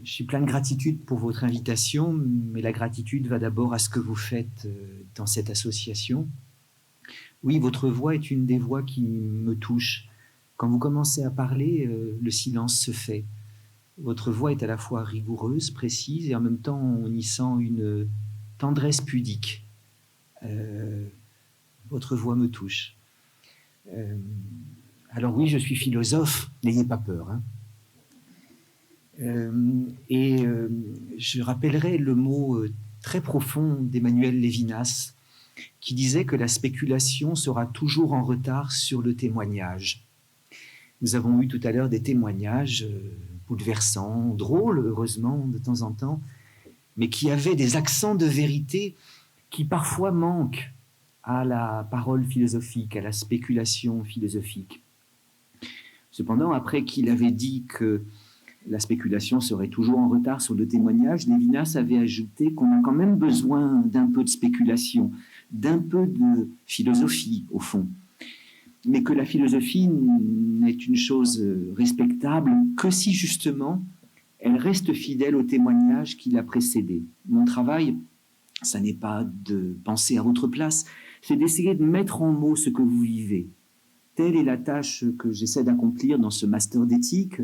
Je suis plein de gratitude pour votre invitation, mais la gratitude va d'abord à ce que vous faites dans cette association. Oui, votre voix est une des voix qui me touche. Quand vous commencez à parler, le silence se fait. Votre voix est à la fois rigoureuse, précise, et en même temps, on y sent une tendresse pudique. Votre voix me touche. Alors oui, je suis philosophe, n'ayez pas peur. Je rappellerai le mot très profond d'Emmanuel Lévinas, qui disait que la spéculation sera toujours en retard sur le témoignage. Nous avons eu tout à l'heure des témoignages bouleversants, drôles, heureusement, de temps en temps, mais qui avaient des accents de vérité qui parfois manquent à la parole philosophique, à la spéculation philosophique. Cependant, après qu'il avait dit que la spéculation serait toujours en retard sur le témoignage, Lévinas avait ajouté qu'on a quand même besoin d'un peu de spéculation, d'un peu de philosophie, au fond. Mais que la philosophie n'est une chose respectable que si, justement, elle reste fidèle au témoignage qui l'a précédé. Mon travail, ça n'est pas de penser à votre place, c'est d'essayer de mettre en mots ce que vous vivez. Telle est la tâche que j'essaie d'accomplir dans ce master d'éthique,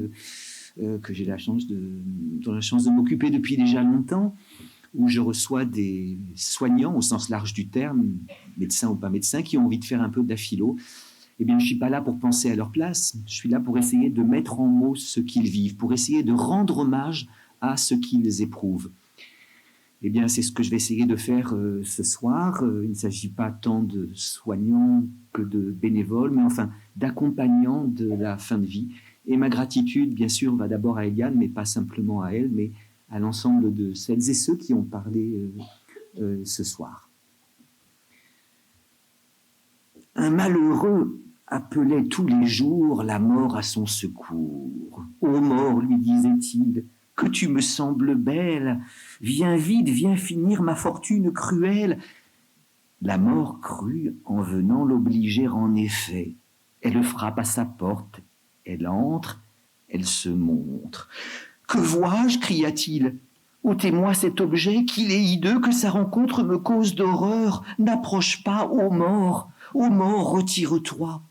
que j'ai la chance de m'occuper depuis déjà longtemps, où je reçois des soignants, au sens large du terme, médecins ou pas médecins, qui ont envie de faire un peu de la philo. Eh bien, je ne suis pas là pour penser à leur place, je suis là pour essayer de mettre en mots ce qu'ils vivent, pour essayer de rendre hommage à ce qu'ils éprouvent. Eh bien, c'est ce que je vais essayer de faire ce soir. Il ne s'agit pas tant de soignants que de bénévoles, mais enfin d'accompagnants de la fin de vie. Et ma gratitude, bien sûr, va d'abord à Eliane, mais pas simplement à elle, mais à l'ensemble de celles et ceux qui ont parlé ce soir. Un malheureux appelait tous les jours la mort à son secours. « Ô mort, lui disait-il, que tu me sembles belle, viens vite, viens finir ma fortune cruelle. » La mort crut en venant l'obliger en effet. Elle frappe à sa porte, elle entre, elle se montre. « Que vois-je » cria-t-il. « Ôtez-moi cet objet, qu'il est hideux, que sa rencontre me cause d'horreur. N'approche pas, ô mort, retire-toi. »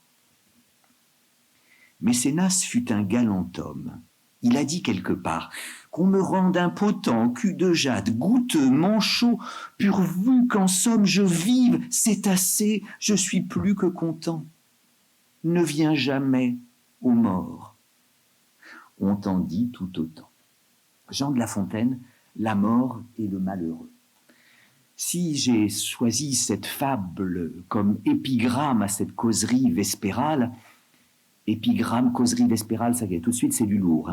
Mécénas fut un galant homme. Il a dit quelque part « Qu'on me rende impotent, cul de jade, goutteux, manchot, pourvu qu'en somme je vive, c'est assez, je suis plus que content. Ne viens jamais, ô mort. » On t'en dit tout autant. Jean de La Fontaine, La mort et le malheureux. Si j'ai choisi cette fable comme épigramme à cette causerie vespérale, épigramme, causerie vespérale, ça y est, tout de suite, c'est du lourd.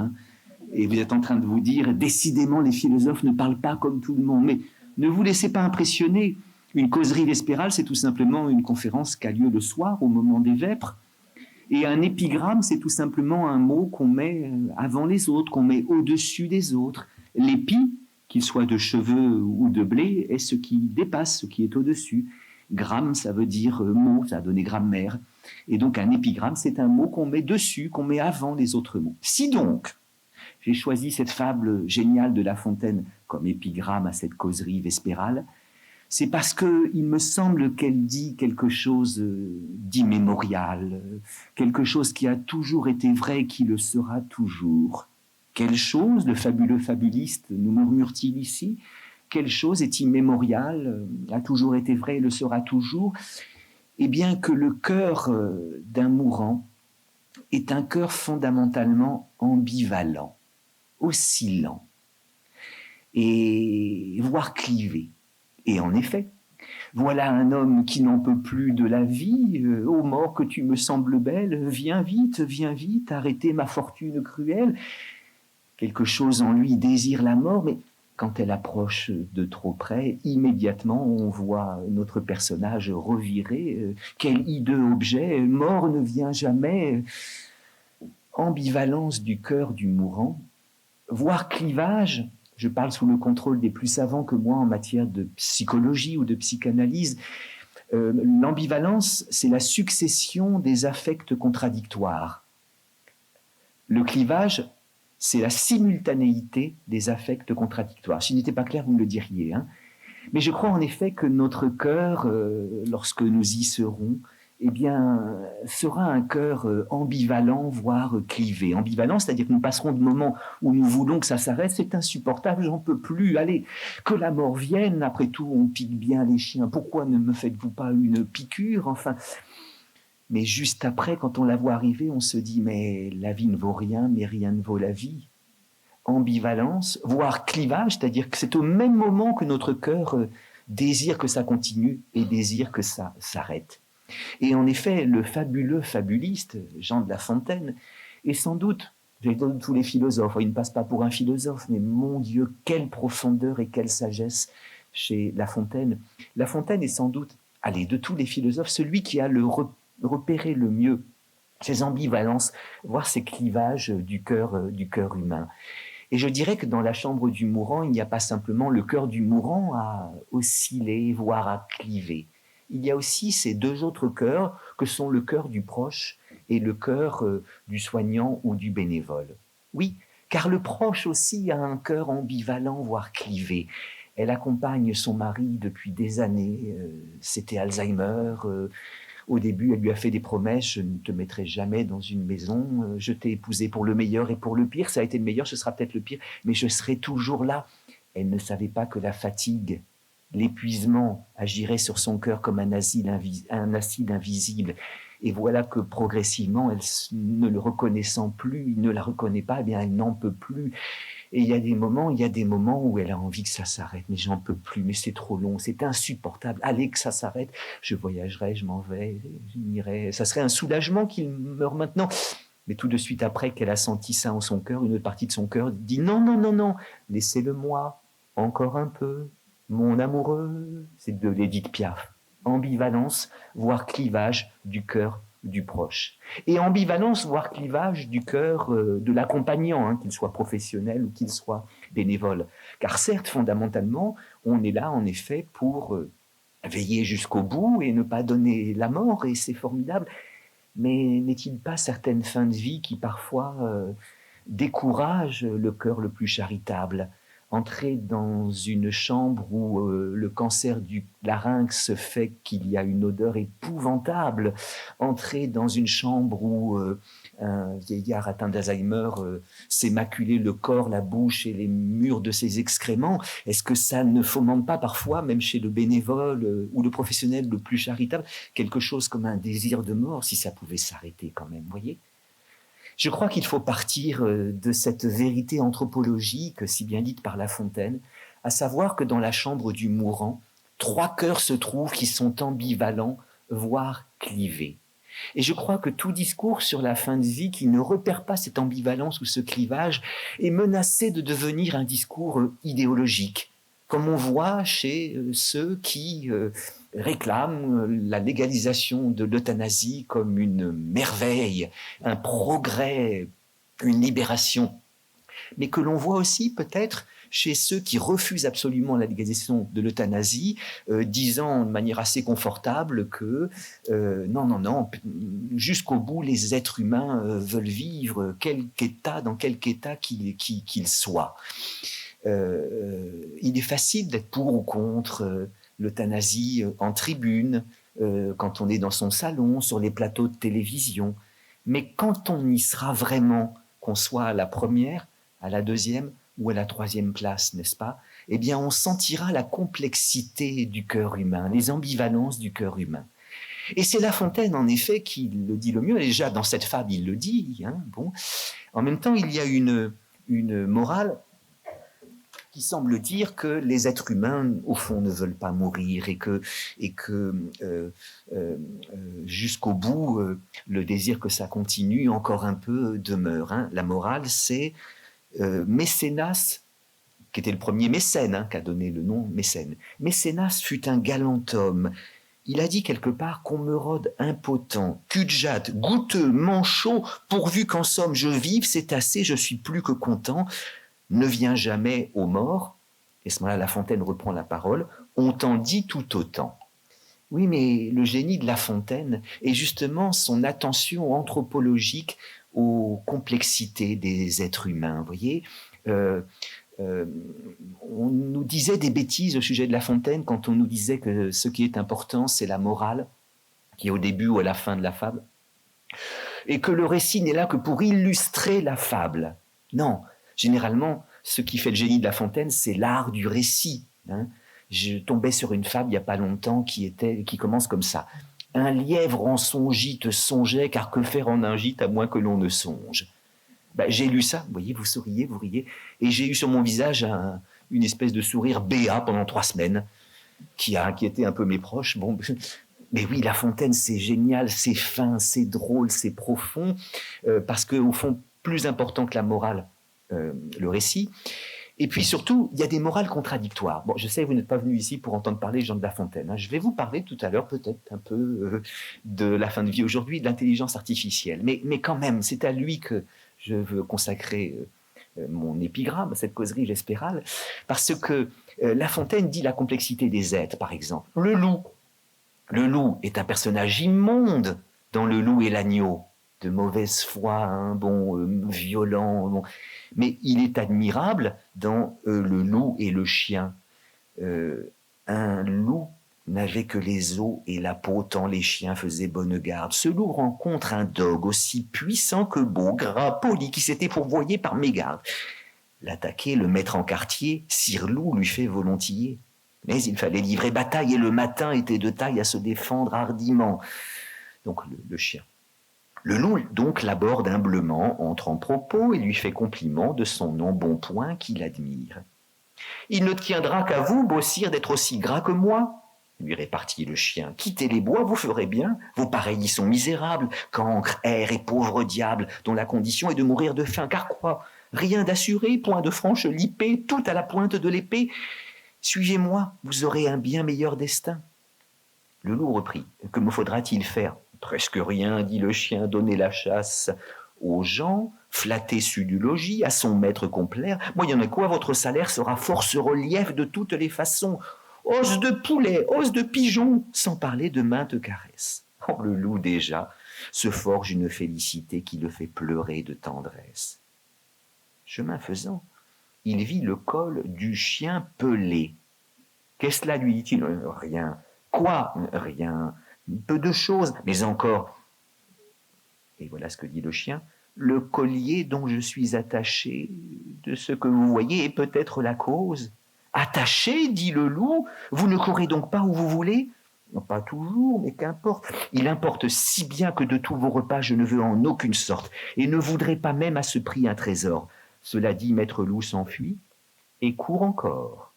Et vous êtes en train de vous dire, décidément, les philosophes ne parlent pas comme tout le monde. Mais ne vous laissez pas impressionner. Une causerie vespérale, c'est tout simplement une conférence qui a lieu le soir, au moment des vêpres. Et un épigramme, c'est tout simplement un mot qu'on met avant les autres, qu'on met au-dessus des autres. L'épi, qu'il soit de cheveux ou de blé, est ce qui dépasse, ce qui est au-dessus. Gramme, ça veut dire mot, ça a donné grammaire. Et donc un épigramme, c'est un mot qu'on met dessus, qu'on met avant les autres mots. Si donc, j'ai choisi cette fable géniale de La Fontaine comme épigramme à cette causerie vespérale, c'est parce qu'il me semble qu'elle dit quelque chose d'immémorial, quelque chose qui a toujours été vrai et qui le sera toujours. Quelle chose, le fabuleux fabuliste nous murmure-t-il ici, quelle chose est immémoriale, a toujours été vrai et le sera toujours? Eh bien que le cœur d'un mourant est un cœur fondamentalement ambivalent, oscillant, et voire clivé. Et en effet, voilà un homme qui n'en peut plus de la vie. « Ô mort, que tu me sembles belle, viens vite, arrêtez ma fortune cruelle. » Quelque chose en lui désire la mort, mais quand elle approche de trop près, immédiatement on voit notre personnage revirer. Quel hideux objet, mort ne vient jamais. Ambivalence du cœur du mourant, voire clivage. Je parle sous le contrôle des plus savants que moi en matière de psychologie ou de psychanalyse. L'ambivalence, c'est la succession des affects contradictoires. Le clivage, c'est la simultanéité des affects contradictoires. S'il n'était pas clair, vous me le diriez. Hein. Mais je crois en effet que notre cœur, lorsque nous y serons, eh bien, sera un cœur ambivalent, voire clivé. Ambivalent, c'est-à-dire que nous passerons de moments où nous voulons que ça s'arrête, c'est insupportable, j'en peux plus, allez, que la mort vienne, après tout, on pique bien les chiens, pourquoi ne me faites-vous pas une piqûre, enfin. Mais juste après, quand on la voit arriver, on se dit, mais la vie ne vaut rien, mais rien ne vaut la vie. Ambivalence, voire clivage, c'est-à-dire que c'est au même moment que notre cœur désire que ça continue et désire que ça s'arrête. Et en effet, le fabuleux fabuliste, Jean de La Fontaine, est sans doute, j'ai dit tous les philosophes, il ne passe pas pour un philosophe, mais mon Dieu, quelle profondeur et quelle sagesse chez La Fontaine. La Fontaine est sans doute, allez, de tous les philosophes, celui qui a repéré le mieux ces ambivalences, voire ces clivages du cœur humain. Et je dirais que dans la chambre du mourant, il n'y a pas simplement le cœur du mourant à osciller, voire à cliver. Il y a aussi ces deux autres cœurs que sont le cœur du proche et le cœur du soignant ou du bénévole. Oui, car le proche aussi a un cœur ambivalent, voire clivé. Elle accompagne son mari depuis des années, c'était Alzheimer. Au début, elle lui a fait des promesses, je ne te mettrai jamais dans une maison, je t'ai épousé pour le meilleur et pour le pire, ça a été le meilleur, ce sera peut-être le pire, mais je serai toujours là. Elle ne savait pas que la fatigue, l'épuisement agirait sur son cœur comme un acide invisible. Et voilà que progressivement, elle ne le reconnaissant plus, il ne la reconnaît pas, eh bien elle n'en peut plus. Et il y a des moments où elle a envie que ça s'arrête, mais j'en peux plus, mais c'est trop long, c'est insupportable. Allez, que ça s'arrête, je voyagerai, je m'en vais, j'irai. Ça serait un soulagement qu'il meure maintenant. Mais tout de suite après qu'elle a senti ça en son cœur, une autre partie de son cœur dit non, non, non, non, laissez-le moi, encore un peu, mon amoureux. C'est de l'Édith Piaf. Ambivalence, voire clivage du cœur du proche. Et ambivalence, voire clivage du cœur de l'accompagnant, hein, qu'il soit professionnel ou qu'il soit bénévole. Car certes, fondamentalement, on est là, en effet, pour veiller jusqu'au bout et ne pas donner la mort, et c'est formidable. Mais n'est-il pas certaines fins de vie qui, parfois, découragent le cœur le plus charitable ? Entrer dans une chambre où le cancer du larynx fait qu'il y a une odeur épouvantable, entrer dans une chambre où un vieillard atteint d'Alzheimer s'est maculé le corps, la bouche et les murs de ses excréments, est-ce que ça ne fomente pas parfois, même chez le bénévole ou le professionnel le plus charitable, quelque chose comme un désir de mort, si ça pouvait s'arrêter quand même, voyez ? Je crois qu'il faut partir de cette vérité anthropologique, si bien dite par La Fontaine, à savoir que dans la chambre du mourant, 3 cœurs se trouvent qui sont ambivalents, voire clivés. Et je crois que tout discours sur la fin de vie qui ne repère pas cette ambivalence ou ce clivage est menacé de devenir un discours idéologique, comme on voit chez ceux qui réclament la légalisation de l'euthanasie comme une merveille, un progrès, une libération. Mais que l'on voit aussi peut-être chez ceux qui refusent absolument la légalisation de l'euthanasie, disant de manière assez confortable que non, jusqu'au bout, les êtres humains veulent vivre, dans quelque état qu'ils soient. Il est facile d'être pour ou contre l'euthanasie en tribune, quand on est dans son salon, sur les plateaux de télévision. Mais quand on y sera vraiment, qu'on soit à la première, à la deuxième ou à la 3e place, n'est-ce pas ? Eh bien, on sentira la complexité du cœur humain, les ambivalences du cœur humain. Et c'est La Fontaine, en effet, qui le dit le mieux. Déjà, dans cette fable, il le dit. Hein, bon. En même temps, il y a une morale qui semble dire que les êtres humains, au fond, ne veulent pas mourir et que jusqu'au bout, le désir que ça continue encore un peu demeure. Hein. La morale, c'est Mécénas, qui était le premier mécène, hein, qui a donné le nom Mécène. Mécénas fut un galant homme. Il a dit quelque part qu'on me rôde impotent, cul-de-jatte, goûteux, manchot, pourvu qu'en somme je vive, c'est assez, je suis plus que content. Ne viens jamais aux morts. Et à ce moment-là, La Fontaine reprend la parole. On t'en dit tout autant. Oui, mais le génie de La Fontaine est justement son attention anthropologique aux complexités des êtres humains. Vous voyez, on nous disait des bêtises au sujet de La Fontaine quand on nous disait que ce qui est important, c'est la morale, qui est au début ou à la fin de la fable, et que le récit n'est là que pour illustrer la fable. Non, généralement, ce qui fait le génie de La Fontaine, c'est l'art du récit. Je tombais sur une fable il n'y a pas longtemps qui commence comme ça. Un lièvre en son gîte songeait, car que faire en un gîte à moins que l'on ne songe. J'ai lu ça, vous voyez, vous souriez, vous riez, et j'ai eu sur mon visage une espèce de sourire béat pendant 3 semaines, qui a inquiété un peu mes proches. Bon, mais oui, La Fontaine, c'est génial, c'est fin, c'est drôle, c'est profond, parce qu'au fond, plus important que la morale, le récit. Et puis surtout, il y a des morales contradictoires. Bon, je sais que vous n'êtes pas venu ici pour entendre parler Jean de La Fontaine. Je vais vous parler tout à l'heure peut-être un peu de la fin de vie aujourd'hui, de l'intelligence artificielle. Mais quand même, c'est à lui que je veux consacrer mon épigramme, cette causerie vespérale, parce que La Fontaine dit la complexité des êtres, par exemple. Le loup. Le loup est un personnage immonde dans Le Loup et l'agneau, de mauvaise foi, violent, bon. Mais il est admirable dans Le loup et le chien. Un loup n'avait que les os et la peau, tant les chiens faisaient bonne garde. Ce loup rencontre un dogue aussi puissant que beau, gras, poli, qui s'était fourvoyé par mégarde. L'attaquer, le mettre en quartier, Sire Loup lui fait volontiers. Mais il fallait livrer bataille et le matin était de taille à se défendre hardiment. Donc le chien. Le loup donc l'aborde humblement, entre en propos et lui fait compliment de son embonpoint qu'il admire. Il ne tiendra qu'à vous, beau sire, d'être aussi gras que moi, lui répartit le chien. Quittez les bois, vous ferez bien. Vos pareils y sont misérables, cancres, airs et pauvres diables, dont la condition est de mourir de faim. Car quoi? Rien d'assuré, point de franche lippée, tout à la pointe de l'épée. Suivez-moi, vous aurez un bien meilleur destin. Le loup reprit. Que me faudra-t-il faire? Presque rien, dit le chien, donner la chasse aux gens, flatter su du logis, à son maître complaire. Moyennant quoi, votre salaire sera force relief de toutes les façons. Os de poulet, os de pigeon, sans parler de maintes caresses. Oh, le loup déjà se forge une félicité qui le fait pleurer de tendresse. Chemin faisant, il vit le col du chien pelé. Qu'est-ce là, lui dit-il? Rien. Quoi? Rien. Peu de choses, mais encore. Et voilà ce que dit le chien. Le collier dont je suis attaché, de ce que vous voyez, est peut-être la cause. Attaché, dit le loup, vous ne courez donc pas où vous voulez? Non, pas toujours, mais qu'importe. Il importe si bien que de tous vos repas, je ne veux en aucune sorte, et ne voudrais pas même à ce prix un trésor. Cela dit, maître loup s'enfuit et court encore.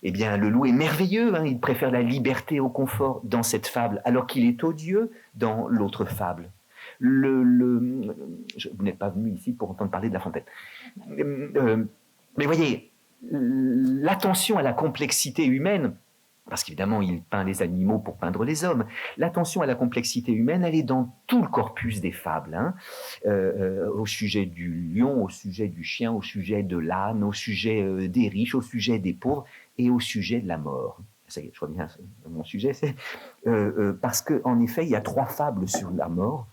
Eh bien, le loup est merveilleux, il préfère la liberté au confort dans cette fable, alors qu'il est odieux dans l'autre fable. Vous n'êtes pas venu ici pour entendre parler de La Fontaine. Mais voyez, l'attention à la complexité humaine, parce qu'évidemment, il peint les animaux pour peindre les hommes, l'attention à la complexité humaine, elle est dans tout le corpus des fables, au sujet du lion, au sujet du chien, au sujet de l'âne, au sujet des riches, au sujet des pauvres et au sujet de la mort. Ça y est, je reviens à mon sujet, parce qu'en effet, il y a 3 fables sur la mort.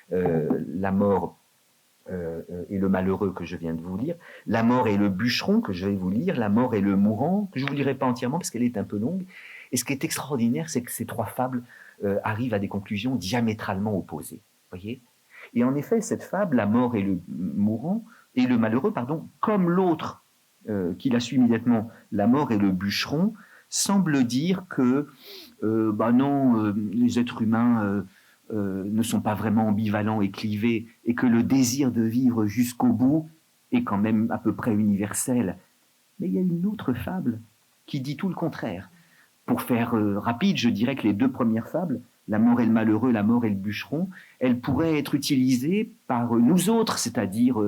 La mort et le malheureux que je viens de vous lire, la mort et le bûcheron que je vais vous lire, la mort et le mourant, que je ne vous lirai pas entièrement parce qu'elle est un peu longue. Et ce qui est extraordinaire, c'est que ces 3 fables arrivent à des conclusions diamétralement opposées. Voyez ? Et en effet, cette fable, la mort et le mourant, et le malheureux, pardon, comme l'autre qui la suit immédiatement, la mort et le bûcheron, semble dire que les êtres humains ne sont pas vraiment ambivalents et clivés, et que le désir de vivre jusqu'au bout est quand même à peu près universel. Mais il y a une autre fable qui dit tout le contraire. Pour faire rapide, je dirais que les 2 premières fables, la mort et le malheureux, la mort et le bûcheron, elles pourraient être utilisées par nous autres, c'est-à-dire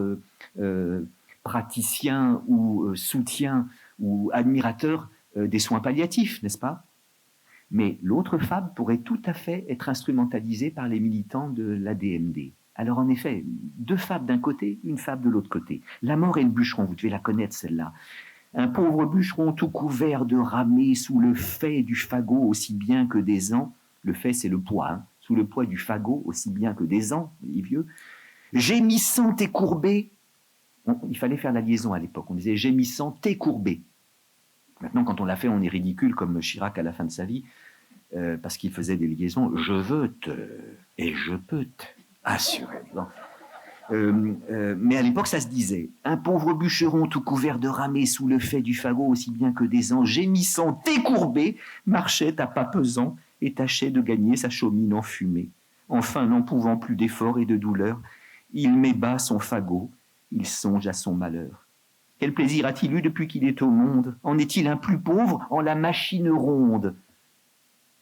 praticiens ou soutiens ou admirateurs des soins palliatifs, n'est-ce pas? Mais l'autre fable pourrait tout à fait être instrumentalisée par les militants de l'ADMD. Alors en effet, 2 fables d'un côté, une fable de l'autre côté. La mort et le bûcheron, vous devez la connaître celle-là. Un pauvre bûcheron tout couvert de ramée sous le faix du fagot aussi bien que des ans. Le faix, c'est le poids. Sous le poids du fagot aussi bien que des ans, les vieux. gémissant et courbé. Il fallait faire la liaison à l'époque. On disait gémissant et courbé. Maintenant, quand on l'a fait, on est ridicule, comme Chirac à la fin de sa vie, parce qu'il faisait des liaisons. Je veux te et je peux te assurer. Mais à l'époque, ça se disait. Un pauvre bûcheron tout couvert de ramée sous le fait du fagot, aussi bien que des ans, gémissant et courbé, marchait à pas pesant et tâchait de gagner sa chaumine enfumée. Enfin, n'en pouvant plus d'effort et de douleur, il met bas son fagot, il songe à son malheur. Quel plaisir a-t-il eu depuis qu'il est au monde? En est-il un plus pauvre en la machine ronde?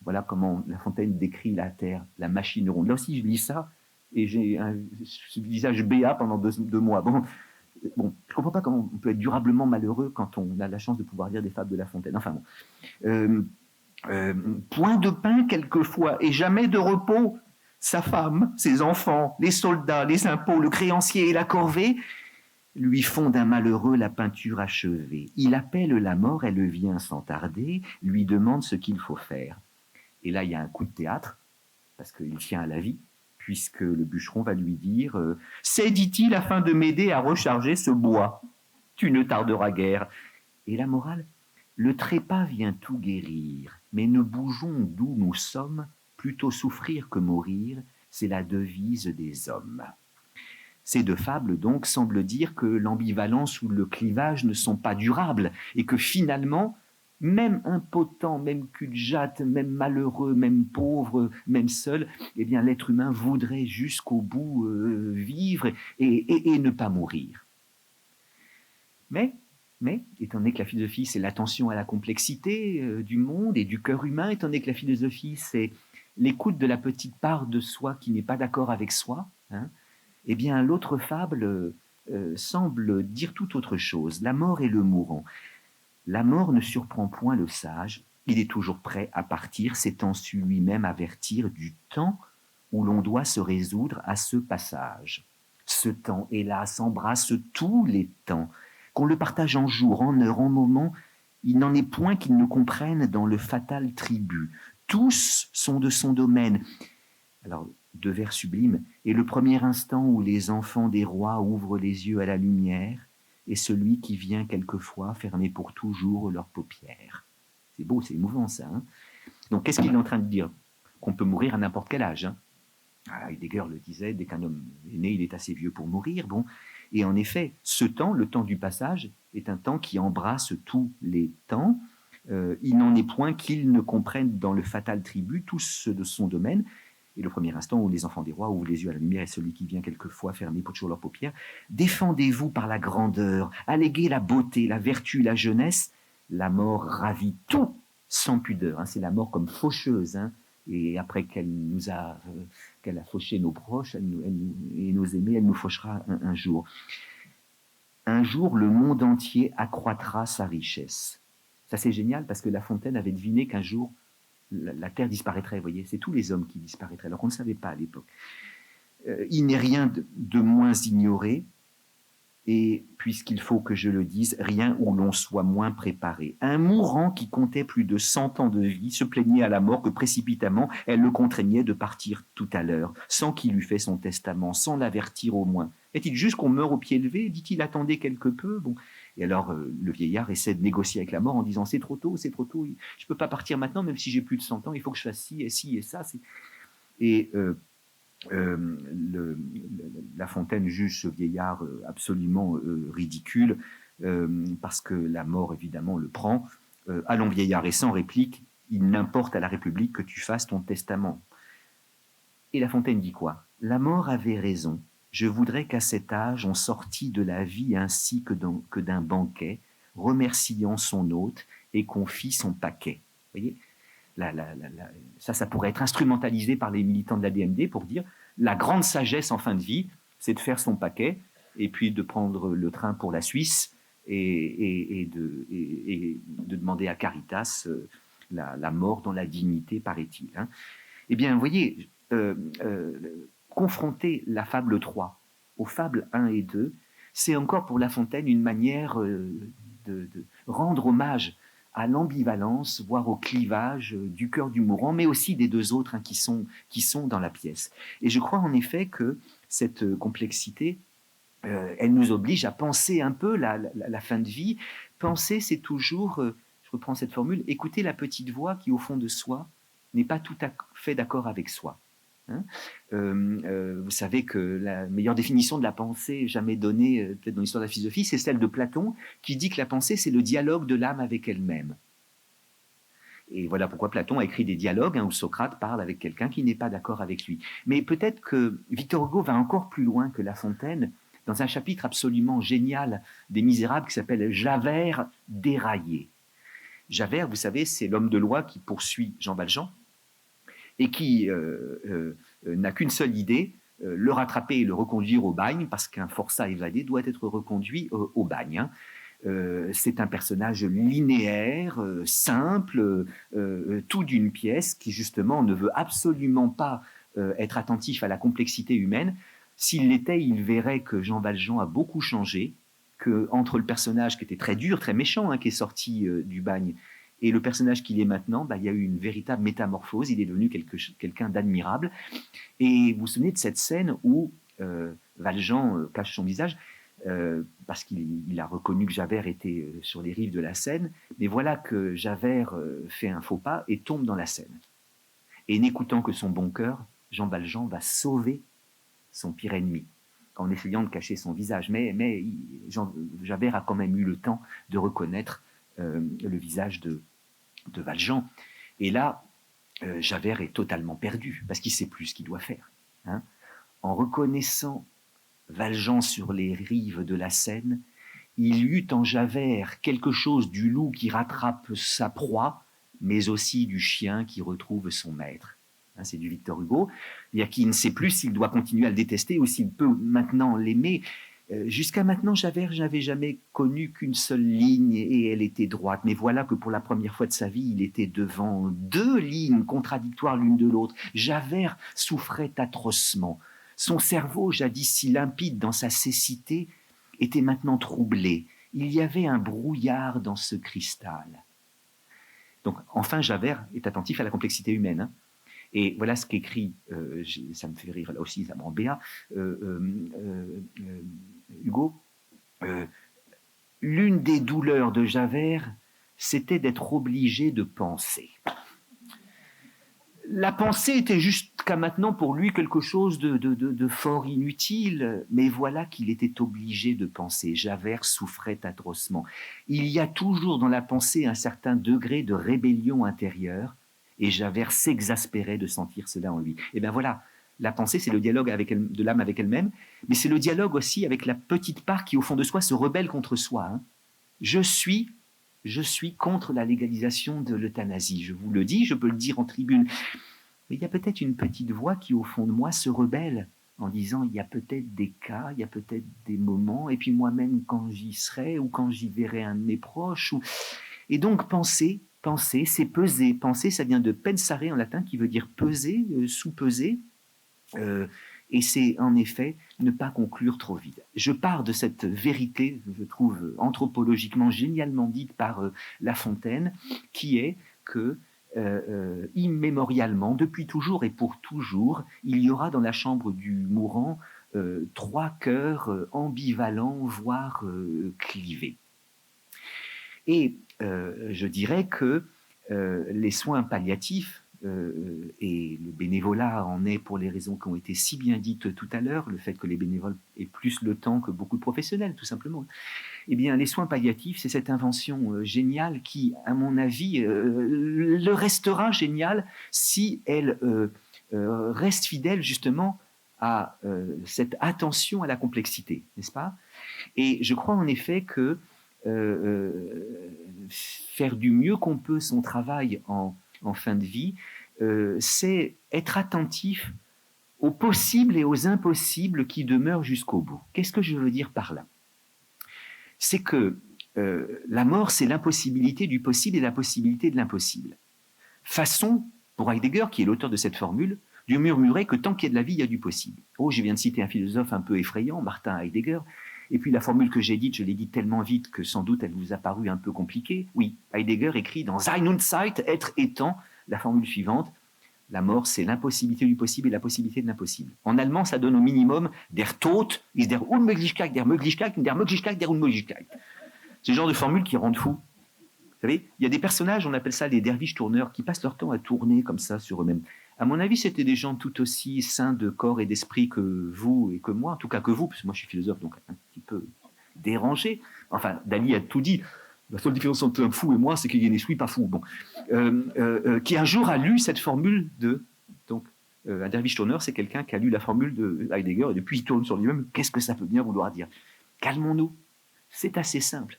Voilà comment La Fontaine décrit la terre, la machine ronde. Là aussi, je lis ça, et j'ai un visage béat pendant deux mois. Bon, je ne comprends pas comment on peut être durablement malheureux quand on a la chance de pouvoir lire des fables de La Fontaine. Enfin bon. Point de pain quelquefois, et jamais de repos. Sa femme, ses enfants, les soldats, les impôts, le créancier et la corvée lui font d'un malheureux la peinture achevée. Il appelle la mort, elle vient sans tarder, lui demande ce qu'il faut faire. Et là, il y a un coup de théâtre, parce qu'il tient à la vie, puisque le bûcheron va lui dire « C'est, dit-il, afin de m'aider à recharger ce bois. Tu ne tarderas guère. » Et la morale, le trépas vient tout guérir, mais ne bougeons d'où nous sommes, plutôt souffrir que mourir, c'est la devise des hommes. Ces deux fables, donc, semblent dire que l'ambivalence ou le clivage ne sont pas durables, et que finalement, même impotent, même cul-de-jatte, même malheureux, même pauvre, même seul, eh bien, l'être humain voudrait jusqu'au bout vivre et ne pas mourir. Mais, étant donné que la philosophie, c'est l'attention à la complexité du monde et du cœur humain, étant donné que la philosophie, c'est l'écoute de la petite part de soi qui n'est pas d'accord avec soi, hein, eh bien, l'autre fable semble dire tout autre chose. La mort et le mourant. La mort ne surprend point le sage, il est toujours prêt à partir, s'étant su lui-même avertir du temps où l'on doit se résoudre à ce passage. Ce temps, hélas, embrasse tous les temps. Qu'on le partage en jours, en heures, en moments, il n'en est point qu'il ne comprenne dans le fatal tribut. Tous sont de son domaine. Alors, deux vers sublimes. Et le premier instant où les enfants des rois ouvrent les yeux à la lumière, et celui qui vient quelquefois fermer pour toujours leurs paupières. C'est beau, c'est émouvant ça. Hein. Donc, qu'est-ce qu'il est en train de dire? Qu'on peut mourir à n'importe quel âge. Hein. Heidegger le disait, dès qu'un homme est né, il est assez vieux pour mourir. Bon. Et en effet, ce temps, le temps du passage, est un temps qui embrasse tous les temps. Il n'en est point qu'il ne comprenne dans le fatal tribut tous ceux de son domaine. Et le premier instant où les enfants des rois ouvrent les yeux à la lumière et celui qui vient quelquefois fermer pour toujours leurs paupières, défendez-vous par la grandeur, alléguez la beauté, la vertu, la jeunesse, la mort ravit tout sans pudeur. Hein. C'est la mort comme faucheuse. Hein. Et après qu'elle a fauché nos proches et nos aimés, elle nous fauchera un jour. Un jour, le monde entier accroîtra sa richesse. Ça, c'est génial parce que La Fontaine avait deviné qu'un jour, la terre disparaîtrait, vous voyez, c'est tous les hommes qui disparaîtraient, alors qu'on ne savait pas à l'époque. Il n'est rien de moins ignoré, et puisqu'il faut que je le dise, rien où l'on soit moins préparé. Un mourant qui comptait plus de 100 ans de vie se plaignait à la mort que précipitamment elle le contraignait de partir tout à l'heure, sans qu'il eût fait son testament, sans l'avertir au moins. Est-il juste qu'on meurt au pied levé? Dit-il, attendez quelque peu. Bon. Et alors, le vieillard essaie de négocier avec la mort en disant c'est trop tôt, je ne peux pas partir maintenant, même si j'ai plus de 100 ans, il faut que je fasse ci et ça. Et La Fontaine juge ce vieillard absolument ridicule, parce que la mort, évidemment, le prend. Allons, vieillard, et sans réplique, il n'importe à la République que tu fasses ton testament. Et La Fontaine dit quoi? La mort avait raison. Je voudrais qu'à cet âge, on sortît de la vie ainsi que d'un banquet, remerciant son hôte et qu'on fît son paquet. Vous voyez, ça pourrait être instrumentalisé par les militants de la DMD pour dire la grande sagesse en fin de vie, c'est de faire son paquet et puis de prendre le train pour la Suisse et de demander à Caritas la mort dans la dignité, paraît-il. Hein. Eh bien, vous voyez, confronter la fable 3 aux fables 1 et 2, c'est encore pour La Fontaine une manière de rendre hommage à l'ambivalence, voire au clivage du cœur du mourant, mais aussi des deux autres, hein, qui sont dans la pièce. Et je crois en effet que cette complexité, elle nous oblige à penser un peu la fin de vie. Penser, c'est toujours, je reprends cette formule, écouter la petite voix qui, au fond de soi, n'est pas tout à fait d'accord avec soi. Hein, vous savez que la meilleure définition de la pensée jamais donnée, peut-être dans l'histoire de la philosophie, c'est celle de Platon, qui dit que la pensée, c'est le dialogue de l'âme avec elle-même. Et voilà pourquoi Platon a écrit des dialogues où Socrate parle avec quelqu'un qui n'est pas d'accord avec lui. Mais peut-être que Victor Hugo va encore plus loin que La Fontaine dans un chapitre absolument génial des Misérables qui s'appelle « Javert déraillé ». Javert, vous savez, c'est l'homme de loi qui poursuit Jean Valjean et qui n'a qu'une seule idée, le rattraper et le reconduire au bagne, parce qu'un forçat évadé doit être reconduit au bagne. Hein. C'est un personnage linéaire, simple, tout d'une pièce, qui justement ne veut absolument pas être attentif à la complexité humaine. S'il l'était, il verrait que Jean Valjean a beaucoup changé, que entre le personnage qui était très dur, très méchant, hein, qui est sorti du bagne, et le personnage qu'il est maintenant, il y a eu une véritable métamorphose, il est devenu quelqu'un d'admirable. Et vous vous souvenez de cette scène où Valjean cache son visage, parce qu'il a reconnu que Javert était sur les rives de la Seine, mais voilà que Javert fait un faux pas et tombe dans la Seine. Et n'écoutant que son bon cœur, Jean Valjean va sauver son pire ennemi, en essayant de cacher son visage. Mais Javert a quand même eu le temps de reconnaître le visage de Valjean. Et là, Javert est totalement perdu, parce qu'il ne sait plus ce qu'il doit faire. Hein. En reconnaissant Valjean sur les rives de la Seine, il y eut en Javert quelque chose du loup qui rattrape sa proie, mais aussi du chien qui retrouve son maître. Hein, c'est du Victor Hugo. Il y a qui ne sait plus s'il doit continuer à le détester ou s'il peut maintenant l'aimer. Jusqu'à maintenant, Javert n'avait jamais connu qu'une seule ligne et elle était droite. Mais voilà que pour la première fois de sa vie, il était devant deux lignes contradictoires l'une de l'autre. Javert souffrait atrocement. Son cerveau, jadis si limpide dans sa cécité, était maintenant troublé. Il y avait un brouillard dans ce cristal. Donc, enfin, Javert est attentif à la complexité humaine. Hein. Et voilà ce qu'écrit, ça me fait rire là aussi, ça me rend béat, Hugo. L'une des douleurs de Javert, c'était d'être obligé de penser. La pensée était jusqu'à maintenant pour lui quelque chose de fort inutile, mais voilà qu'il était obligé de penser. Javert souffrait atrocement. Il y a toujours dans la pensée un certain degré de rébellion intérieure, et Javert s'exaspérait de sentir cela en lui. Et bien voilà, la pensée, c'est le dialogue de l'âme avec elle-même, mais c'est le dialogue aussi avec la petite part qui, au fond de soi, se rebelle contre soi. Hein. Je suis contre la légalisation de l'euthanasie. Je vous le dis, je peux le dire en tribune. Mais il y a peut-être une petite voix qui, au fond de moi, se rebelle en disant il y a peut-être des cas, il y a peut-être des moments, et puis moi-même, quand j'y serai ou quand j'y verrai un de mes proches. Et donc, penser, c'est peser. Penser, ça vient de pensare en latin, qui veut dire peser, sous-peser. Et c'est en effet ne pas conclure trop vite. Je pars de cette vérité, je trouve anthropologiquement génialement dite par La Fontaine, qui est que immémorialement, depuis toujours et pour toujours, il y aura dans la chambre du mourant trois cœurs ambivalents, voire clivés. Et je dirais que les soins palliatifs, et le bénévolat en est pour les raisons qui ont été si bien dites tout à l'heure, le fait que les bénévoles aient plus le temps que beaucoup de professionnels, tout simplement. Eh bien, les soins palliatifs, c'est cette invention géniale qui, à mon avis, le restera géniale si elle reste fidèle justement à cette attention à la complexité, n'est-ce pas? Et je crois en effet que faire du mieux qu'on peut son travail en fin de vie, c'est être attentif aux possibles et aux impossibles qui demeurent jusqu'au bout. Qu'est-ce que je veux dire par là? C'est que la mort, c'est l'impossibilité du possible et la possibilité de l'impossible. Façon, pour Heidegger, qui est l'auteur de cette formule, de murmurer que tant qu'il y a de la vie, il y a du possible. Oh, je viens de citer un philosophe un peu effrayant, Martin Heidegger, et puis la formule que j'ai dite, je l'ai dite tellement vite que sans doute elle vous a paru un peu compliquée. Oui, Heidegger écrit dans Sein und Zeit, être étant, la formule suivante, La mort, c'est l'impossibilité du possible et la possibilité de l'impossible. En allemand, ça donne au minimum der Tod ist der Unmöglichkeit, der Möglichkeit, der Möglichkeit, der Unmöglichkeit. C'est le genre de formule qui rendent fou. Vous savez, il y a des personnages, on appelle ça les derviches tourneurs, qui passent leur temps à tourner comme ça sur eux-mêmes. À mon avis, c'était des gens tout aussi sains de corps et d'esprit que vous et que moi, en tout cas que vous, parce que moi je suis philosophe, donc un petit peu dérangé. Enfin, Dali a tout dit. La seule différence entre un fou et moi, c'est qu'il y a des suis pas fou. Bon. Qui un jour a lu cette formule de... Donc, un derviche tourneur, c'est quelqu'un qui a lu la formule de Heidegger, et depuis il tourne sur lui-même. Qu'est-ce que ça peut bien vouloir dire? Calmons-nous. C'est assez simple.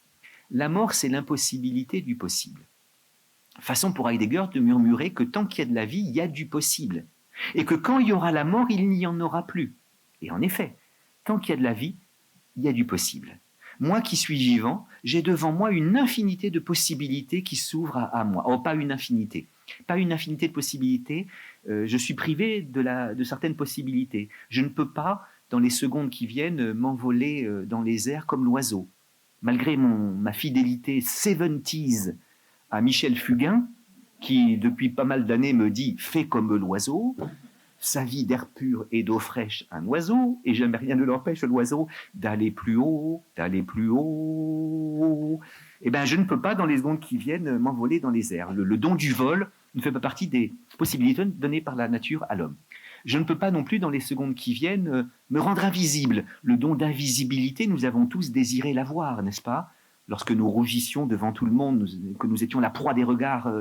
La mort, c'est l'impossibilité du possible. Façon pour Heidegger de murmurer que tant qu'il y a de la vie, il y a du possible. Et que quand il y aura la mort, il n'y en aura plus. Et en effet, tant qu'il y a de la vie, il y a du possible. Moi qui suis vivant, j'ai devant moi une infinité de possibilités qui s'ouvrent à moi. Oh, pas une infinité. Pas une infinité de possibilités. Je suis privé de certaines possibilités. Je ne peux pas, dans les secondes qui viennent, m'envoler dans les airs comme l'oiseau. Malgré ma fidélité 70s à Michel Fugain, qui depuis pas mal d'années me dit « fais comme l'oiseau », sa vie d'air pur et d'eau fraîche, un oiseau, et jamais rien ne l'empêche, l'oiseau, d'aller plus haut, d'aller plus haut. Eh bien, je ne peux pas, dans les secondes qui viennent, m'envoler dans les airs. Le don du vol ne fait pas partie des possibilités données par la nature à l'homme. Je ne peux pas non plus, dans les secondes qui viennent, me rendre invisible. Le don d'invisibilité, nous avons tous désiré l'avoir, n'est-ce pas? Lorsque nous rougissions devant tout le monde, que nous étions la proie des regards,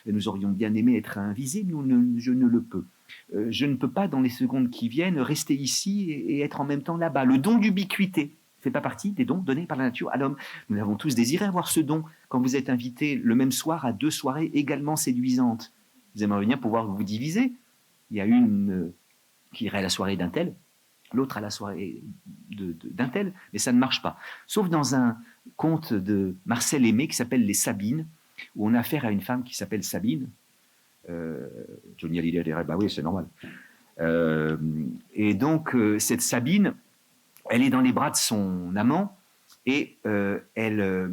nous aurions bien aimé être invisibles, je ne le peux. Je ne peux pas, dans les secondes qui viennent, rester ici et être en même temps là-bas. Le don d'ubiquité ne fait pas partie des dons donnés par la nature à l'homme. Nous avons tous désiré avoir ce don quand vous êtes invité le même soir à 2 soirées également séduisantes. Vous aimeriez bien pouvoir vous diviser. Il y a une qui irait à la soirée d'un tel, l'autre à la soirée d'un tel, mais ça ne marche pas. Sauf dans un conte de Marcel Aimé qui s'appelle Les Sabines, où on a affaire à une femme qui s'appelle Sabine. Johnny Hallyday dirait, bah oui, c'est normal. Et donc, cette Sabine, elle est dans les bras de son amant et elle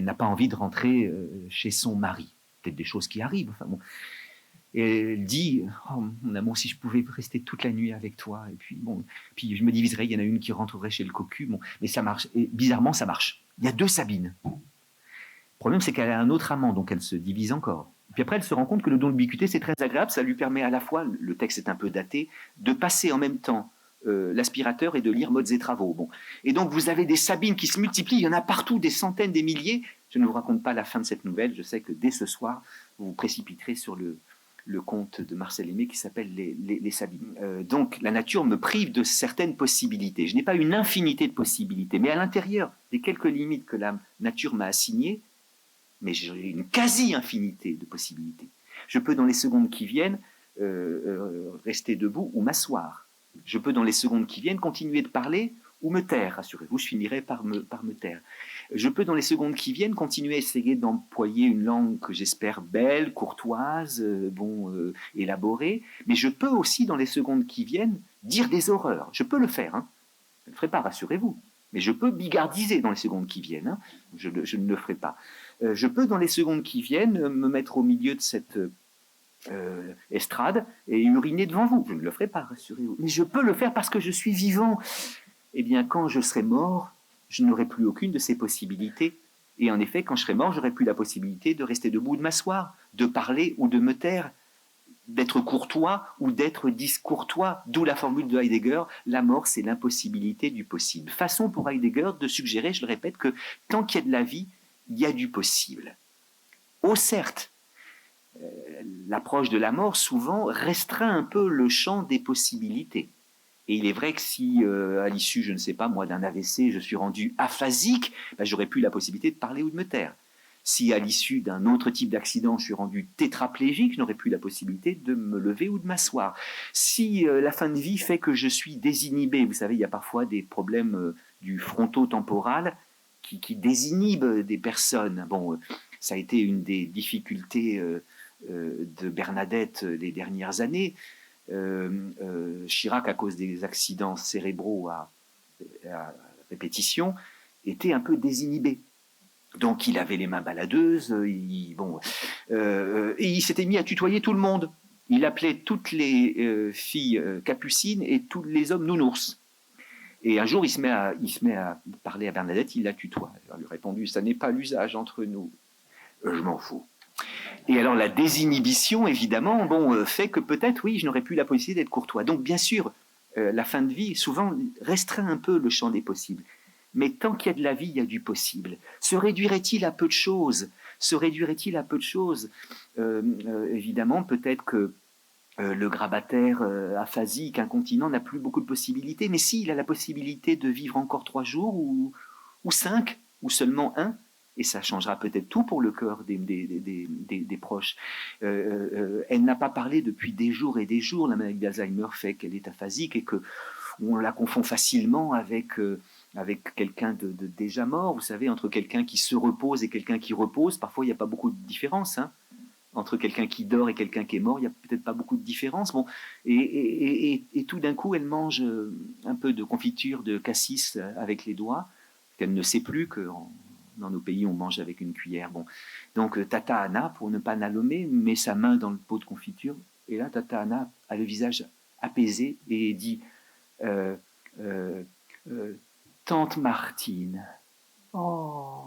n'a pas envie de rentrer chez son mari. Peut-être des choses qui arrivent. Enfin, bon. Et elle dit, oh, mon amour, si je pouvais rester toute la nuit avec toi, et puis bon, puis je me diviserais, il y en a une qui rentrerait chez le cocu, bon, mais ça marche. Et bizarrement, ça marche. Il y a 2 Sabines. Le problème, c'est qu'elle a un autre amant, donc elle se divise encore. Puis après, elle se rend compte que le don d'ubiquité, c'est très agréable, ça lui permet à la fois, le texte est un peu daté, de passer en même temps l'aspirateur et de lire Modes et Travaux. Bon. Et donc, vous avez des Sabines qui se multiplient, il y en a partout, des centaines, des milliers. Je ne vous raconte pas la fin de cette nouvelle, je sais que dès ce soir, vous vous précipiterez sur le conte de Marcel Aimé qui s'appelle les Sabines. Donc, la nature me prive de certaines possibilités. Je n'ai pas une infinité de possibilités, mais à l'intérieur des quelques limites que la nature m'a assignées, mais j'ai une quasi-infinité de possibilités. Je peux, dans les secondes qui viennent, rester debout ou m'asseoir. Je peux, dans les secondes qui viennent, continuer de parler ou me taire. Rassurez-vous, je finirai par me taire. Je peux, dans les secondes qui viennent, continuer à essayer d'employer une langue que j'espère belle, courtoise, élaborée, mais je peux aussi, dans les secondes qui viennent, dire des horreurs. Je peux le faire, hein. Je ne le ferai pas, rassurez-vous. Mais je peux bigardiser dans les secondes qui viennent. Hein. Je ne le ferai pas. Je peux, dans les secondes qui viennent, me mettre au milieu de cette estrade et uriner devant vous. Je ne le ferai pas, rassurez-vous. Mais je peux le faire parce que je suis vivant. Eh bien, quand je serai mort, je n'aurai plus aucune de ces possibilités. Et en effet, quand je serai mort, j'aurai plus la possibilité de rester debout ou de m'asseoir, de parler ou de me taire, d'être courtois ou d'être discourtois, d'où la formule de Heidegger, la mort c'est l'impossibilité du possible. Façon pour Heidegger de suggérer, je le répète, que tant qu'il y a de la vie, il y a du possible. Oh certes, l'approche de la mort souvent restreint un peu le champ des possibilités. Et il est vrai que si, à l'issue, je ne sais pas, moi, d'un AVC, je suis rendu aphasique, ben, j'aurais plus la possibilité de parler ou de me taire. Si à l'issue d'un autre type d'accident, je suis rendu tétraplégique, je n'aurais plus la possibilité de me lever ou de m'asseoir. Si la fin de vie fait que je suis désinhibé, vous savez, il y a parfois des problèmes du frontotemporal qui désinhibent des personnes. Bon, ça a été une des difficultés de Bernadette les dernières années. Chirac, à cause des accidents cérébraux à répétition, était un peu désinhibé. Donc il avait les mains baladeuses, et il s'était mis à tutoyer tout le monde. il appelait toutes les filles capucines et tous les hommes nounours. Et un jour, il se met à parler à Bernadette, il la tutoie. Elle lui a répondu, ça n'est pas l'usage entre nous. Je m'en fous. Et alors la désinhibition, évidemment, fait que peut-être, oui, je n'aurais plus la possibilité d'être courtois. Donc bien sûr, la fin de vie, souvent, restreint un peu le champ des possibles. Mais tant qu'il y a de la vie, il y a du possible. Se réduirait-il à peu de choses? Évidemment, peut-être que le grabataire aphasique incontinent n'a plus beaucoup de possibilités, mais si, il a la possibilité de vivre encore 3 jours ou 5, ou seulement 1, et ça changera peut-être tout pour le cœur des proches. Elle n'a pas parlé depuis des jours et des jours. La maladie d'Alzheimer fait qu'elle est aphasique et qu'on la confond facilement avec quelqu'un de déjà mort. Vous savez, entre quelqu'un qui se repose et quelqu'un qui repose, parfois il n'y a pas beaucoup de différence, hein. Entre quelqu'un qui dort et quelqu'un qui est mort, il n'y a peut-être pas beaucoup de différence. Et tout d'un coup, elle mange un peu de confiture de cassis avec les doigts, qu'elle ne sait plus que dans nos pays, on mange avec une cuillère. Donc Tata Anna, pour ne pas la nommer, met sa main dans le pot de confiture, et là, Tata Anna a le visage apaisé et dit Tante Martine. Oh.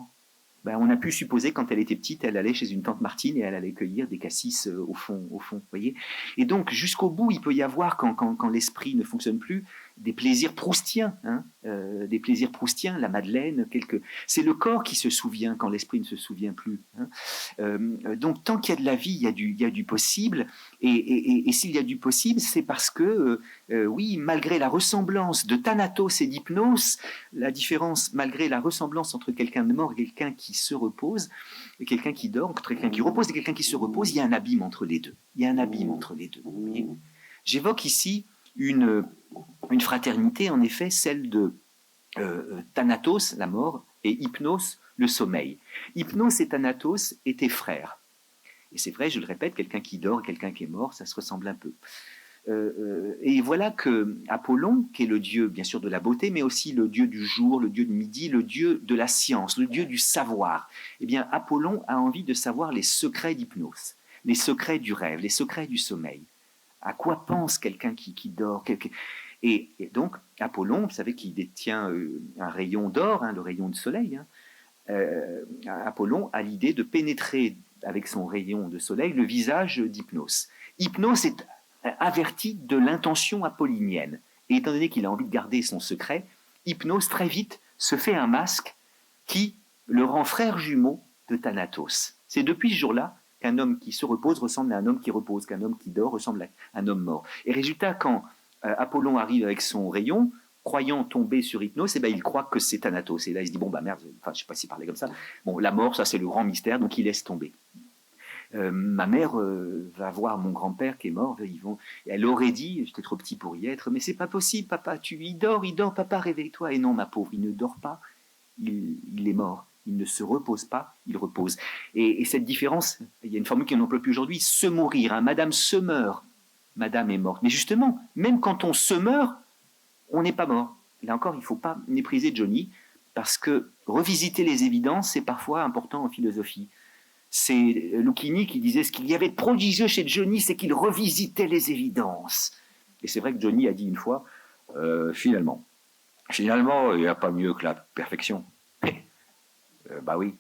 On a pu supposer quand elle était petite, elle allait chez une tante Martine et elle allait cueillir des cassis au fond, voyez. Et donc jusqu'au bout, il peut y avoir, quand l'esprit ne fonctionne plus, des plaisirs proustiens, hein, la Madeleine, c'est le corps qui se souvient quand l'esprit ne se souvient plus. Hein. Donc tant qu'il y a de la vie, il y a du possible, et s'il y a du possible, c'est parce que, oui, malgré la ressemblance de Thanatos et d'Hypnos, la différence, malgré la ressemblance entre quelqu'un de mort et quelqu'un qui se repose, et quelqu'un qui dort, entre quelqu'un qui repose et quelqu'un qui se repose, il y a un abîme entre les deux. Vous voyez. J'évoque ici une fraternité, en effet, celle de Thanatos, la mort, et Hypnos, le sommeil. Hypnos et Thanatos étaient frères. Et c'est vrai, je le répète, quelqu'un qui dort et quelqu'un qui est mort, ça se ressemble un peu. Et voilà que Apollon, qui est le dieu bien sûr de la beauté, mais aussi le dieu du jour, le dieu de midi, le dieu de la science, le dieu du savoir, eh bien Apollon a envie de savoir les secrets d'Hypnos, les secrets du rêve, les secrets du sommeil. À quoi pense quelqu'un qui dort? Et donc Apollon, vous savez qu'il détient un rayon d'or, hein, le rayon du soleil. Hein. Apollon a l'idée de pénétrer avec son rayon de soleil le visage d'Hypnos. Hypnos est averti de l'intention apollinienne. Et étant donné qu'il a envie de garder son secret, Hypnos très vite se fait un masque qui le rend frère jumeau de Thanatos. C'est depuis ce jour-là qu'un homme qui se repose ressemble à un homme qui repose, qu'un homme qui dort ressemble à un homme mort. Et résultat, quand Apollon arrive avec son rayon, croyant tomber sur Hypnos, il croit que c'est Thanatos. Et là, il se dit, merde, je ne sais pas s'il parlait comme ça. La mort, ça c'est le grand mystère, donc il laisse tomber. Ma mère va voir mon grand-père qui est mort. Elle aurait dit, j'étais trop petit pour y être, mais c'est pas possible, papa, il dort, papa, réveille-toi. Et non, ma pauvre, il ne dort pas, il est mort. Il ne se repose pas, il repose. Et cette différence, il y a une formule qu'on n'emploie plus aujourd'hui, se mourir. Hein, Madame se meurt, Madame est morte. Mais justement, même quand on se meurt, on n'est pas mort. Là encore, il ne faut pas mépriser Johnny, parce que revisiter les évidences, c'est parfois important en philosophie. C'est Lucchini qui disait ce qu'il y avait de prodigieux chez Johnny, c'est qu'il revisitait les évidences. Et c'est vrai que Johnny a dit une fois, finalement, il n'y a pas mieux que la perfection. Oui.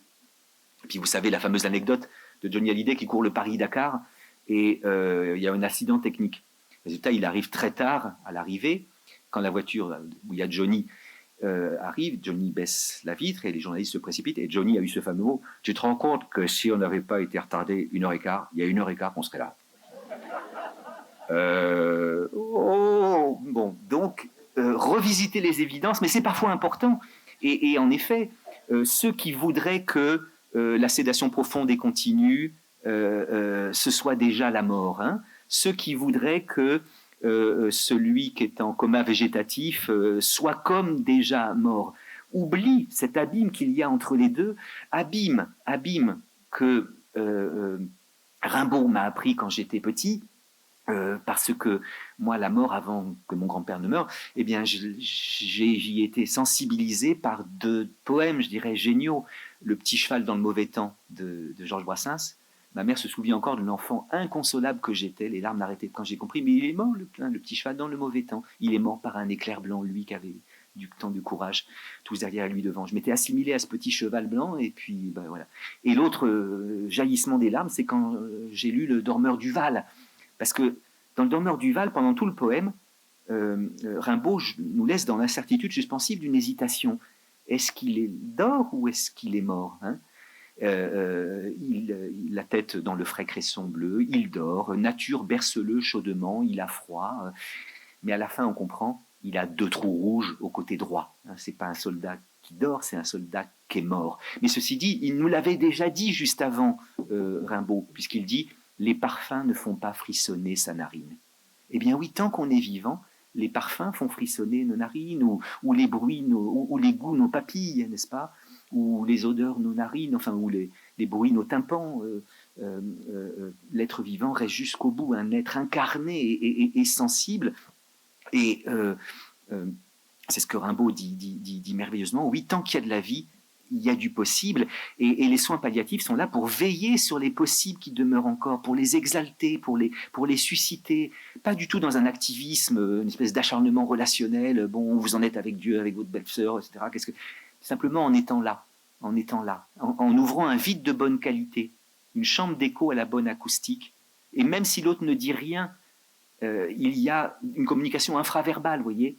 Et puis vous savez la fameuse anecdote de Johnny Hallyday qui court le Paris-Dakar et il y a un accident technique. Résultat, il arrive très tard à l'arrivée, quand la voiture où il y a Johnny arrive, Johnny baisse la vitre et les journalistes se précipitent et Johnny a eu ce fameux mot, tu te rends compte que si on n'avait pas été retardé 1h15, il y a 1h15 qu'on serait là. Donc revisiter les évidences, mais c'est parfois important. Et en effet, ceux qui voudraient que la sédation profonde et continue, ce soit déjà la mort, hein, ceux qui voudraient que celui qui est en coma végétatif soit comme déjà mort. Oublie cet abîme qu'il y a entre les deux, abîme que Rimbaud m'a appris quand j'étais petit, parce que moi, la mort, avant que mon grand-père ne meure, eh bien, j'y été sensibilisé par 2 poèmes, je dirais, géniaux. Le petit cheval dans le mauvais temps de Georges Brassens, Ma mère se souvient encore de l'enfant inconsolable que j'étais. Les larmes n'arrêtaient quand j'ai compris. Mais il est mort, le petit cheval, dans le mauvais temps. Il est mort par un éclair blanc, lui qui avait du temps, du courage, tous derrière lui devant. Je m'étais assimilé à ce petit cheval blanc, et puis ben, voilà. Et l'autre jaillissement des larmes, c'est quand j'ai lu Le Dormeur du Val. Parce que dans Le Dormeur du Val, pendant tout le poème, Rimbaud nous laisse dans l'incertitude suspensive d'une hésitation. Est-ce qu'il est dort ou est-ce qu'il est mort, hein? La tête dans le frais cresson bleu, il dort, nature berce-le chaudement, il a froid, mais à la fin on comprend, il a 2 trous rouges au côté droit. Hein, c'est pas un soldat qui dort, c'est un soldat qui est mort. Mais ceci dit, il nous l'avait déjà dit juste avant, Rimbaud, puisqu'il dit « Les parfums ne font pas frissonner sa narine ». Eh bien oui, tant qu'on est vivant, les parfums font frissonner nos narines, ou les bruits, ou les goûts, nos papilles, n'est-ce pas? Ou les odeurs, nos narines, enfin, ou les bruits, nos tympans. L'être vivant reste jusqu'au bout un être incarné et sensible. Et c'est ce que Rimbaud dit merveilleusement. Oui, tant qu'il y a de la vie, il y a du possible, et les soins palliatifs sont là pour veiller sur les possibles qui demeurent encore, pour les exalter, pour les susciter, pas du tout dans un activisme, une espèce d'acharnement relationnel, bon, vous en êtes avec Dieu, avec votre belle-sœur, etc. Simplement en étant là, en ouvrant un vide de bonne qualité, une chambre d'écho à la bonne acoustique, et même si l'autre ne dit rien, il y a une communication infraverbale, vous voyez.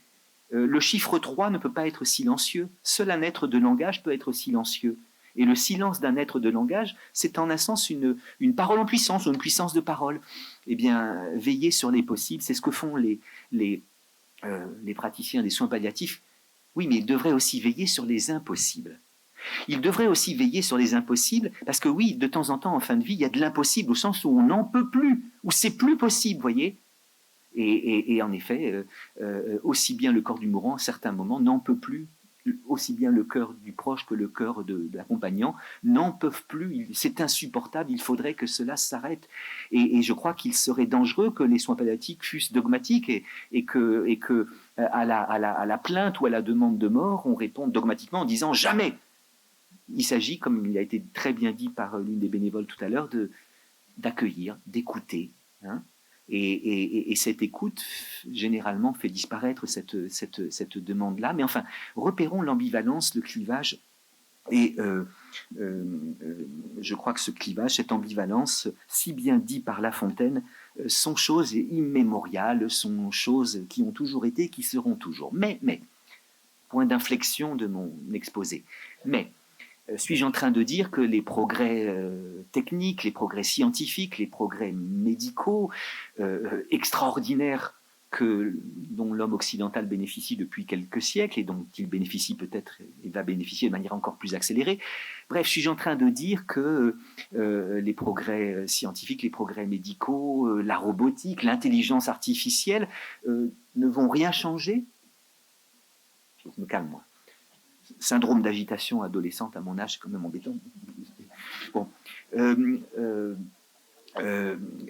Le chiffre 3 ne peut pas être silencieux. Seul un être de langage peut être silencieux. Et le silence d'un être de langage, c'est en un sens une parole en puissance, ou une puissance de parole. Eh bien, veiller sur les possibles, c'est ce que font les praticiens des soins palliatifs. Oui, mais ils devraient aussi veiller sur les impossibles. Ils devraient aussi veiller sur les impossibles, parce que oui, de temps en temps, en fin de vie, il y a de l'impossible, au sens où on n'en peut plus, où c'est plus possible, vous voyez. Et en effet, aussi bien le corps du mourant, à certains moments, n'en peut plus, aussi bien le cœur du proche que le cœur de l'accompagnant n'en peuvent plus. C'est insupportable, il faudrait que cela s'arrête. Et je crois qu'il serait dangereux que les soins palliatifs fussent dogmatiques et que à la plainte ou à la demande de mort, on réponde dogmatiquement en disant « jamais ». Il s'agit, comme il a été très bien dit par l'une des bénévoles tout à l'heure, d'accueillir, d'écouter, hein. Et cette écoute, généralement, fait disparaître cette demande-là. Mais enfin, repérons l'ambivalence, le clivage. Et je crois que ce clivage, cette ambivalence, si bien dit par La Fontaine, sont choses immémoriales, sont choses qui ont toujours été, qui seront toujours. Mais, point d'inflexion de mon exposé. Mais, suis-je en train de dire que les progrès techniques, les progrès scientifiques, les progrès médicaux extraordinaires dont l'homme occidental bénéficie depuis quelques siècles et dont il bénéficie peut-être et va bénéficier de manière encore plus accélérée, bref, suis-je en train de dire que les progrès scientifiques, les progrès médicaux, la robotique, l'intelligence artificielle ne vont rien changer? Je me calme, moi. Syndrome d'agitation adolescente à mon âge, c'est quand même embêtant. Bon,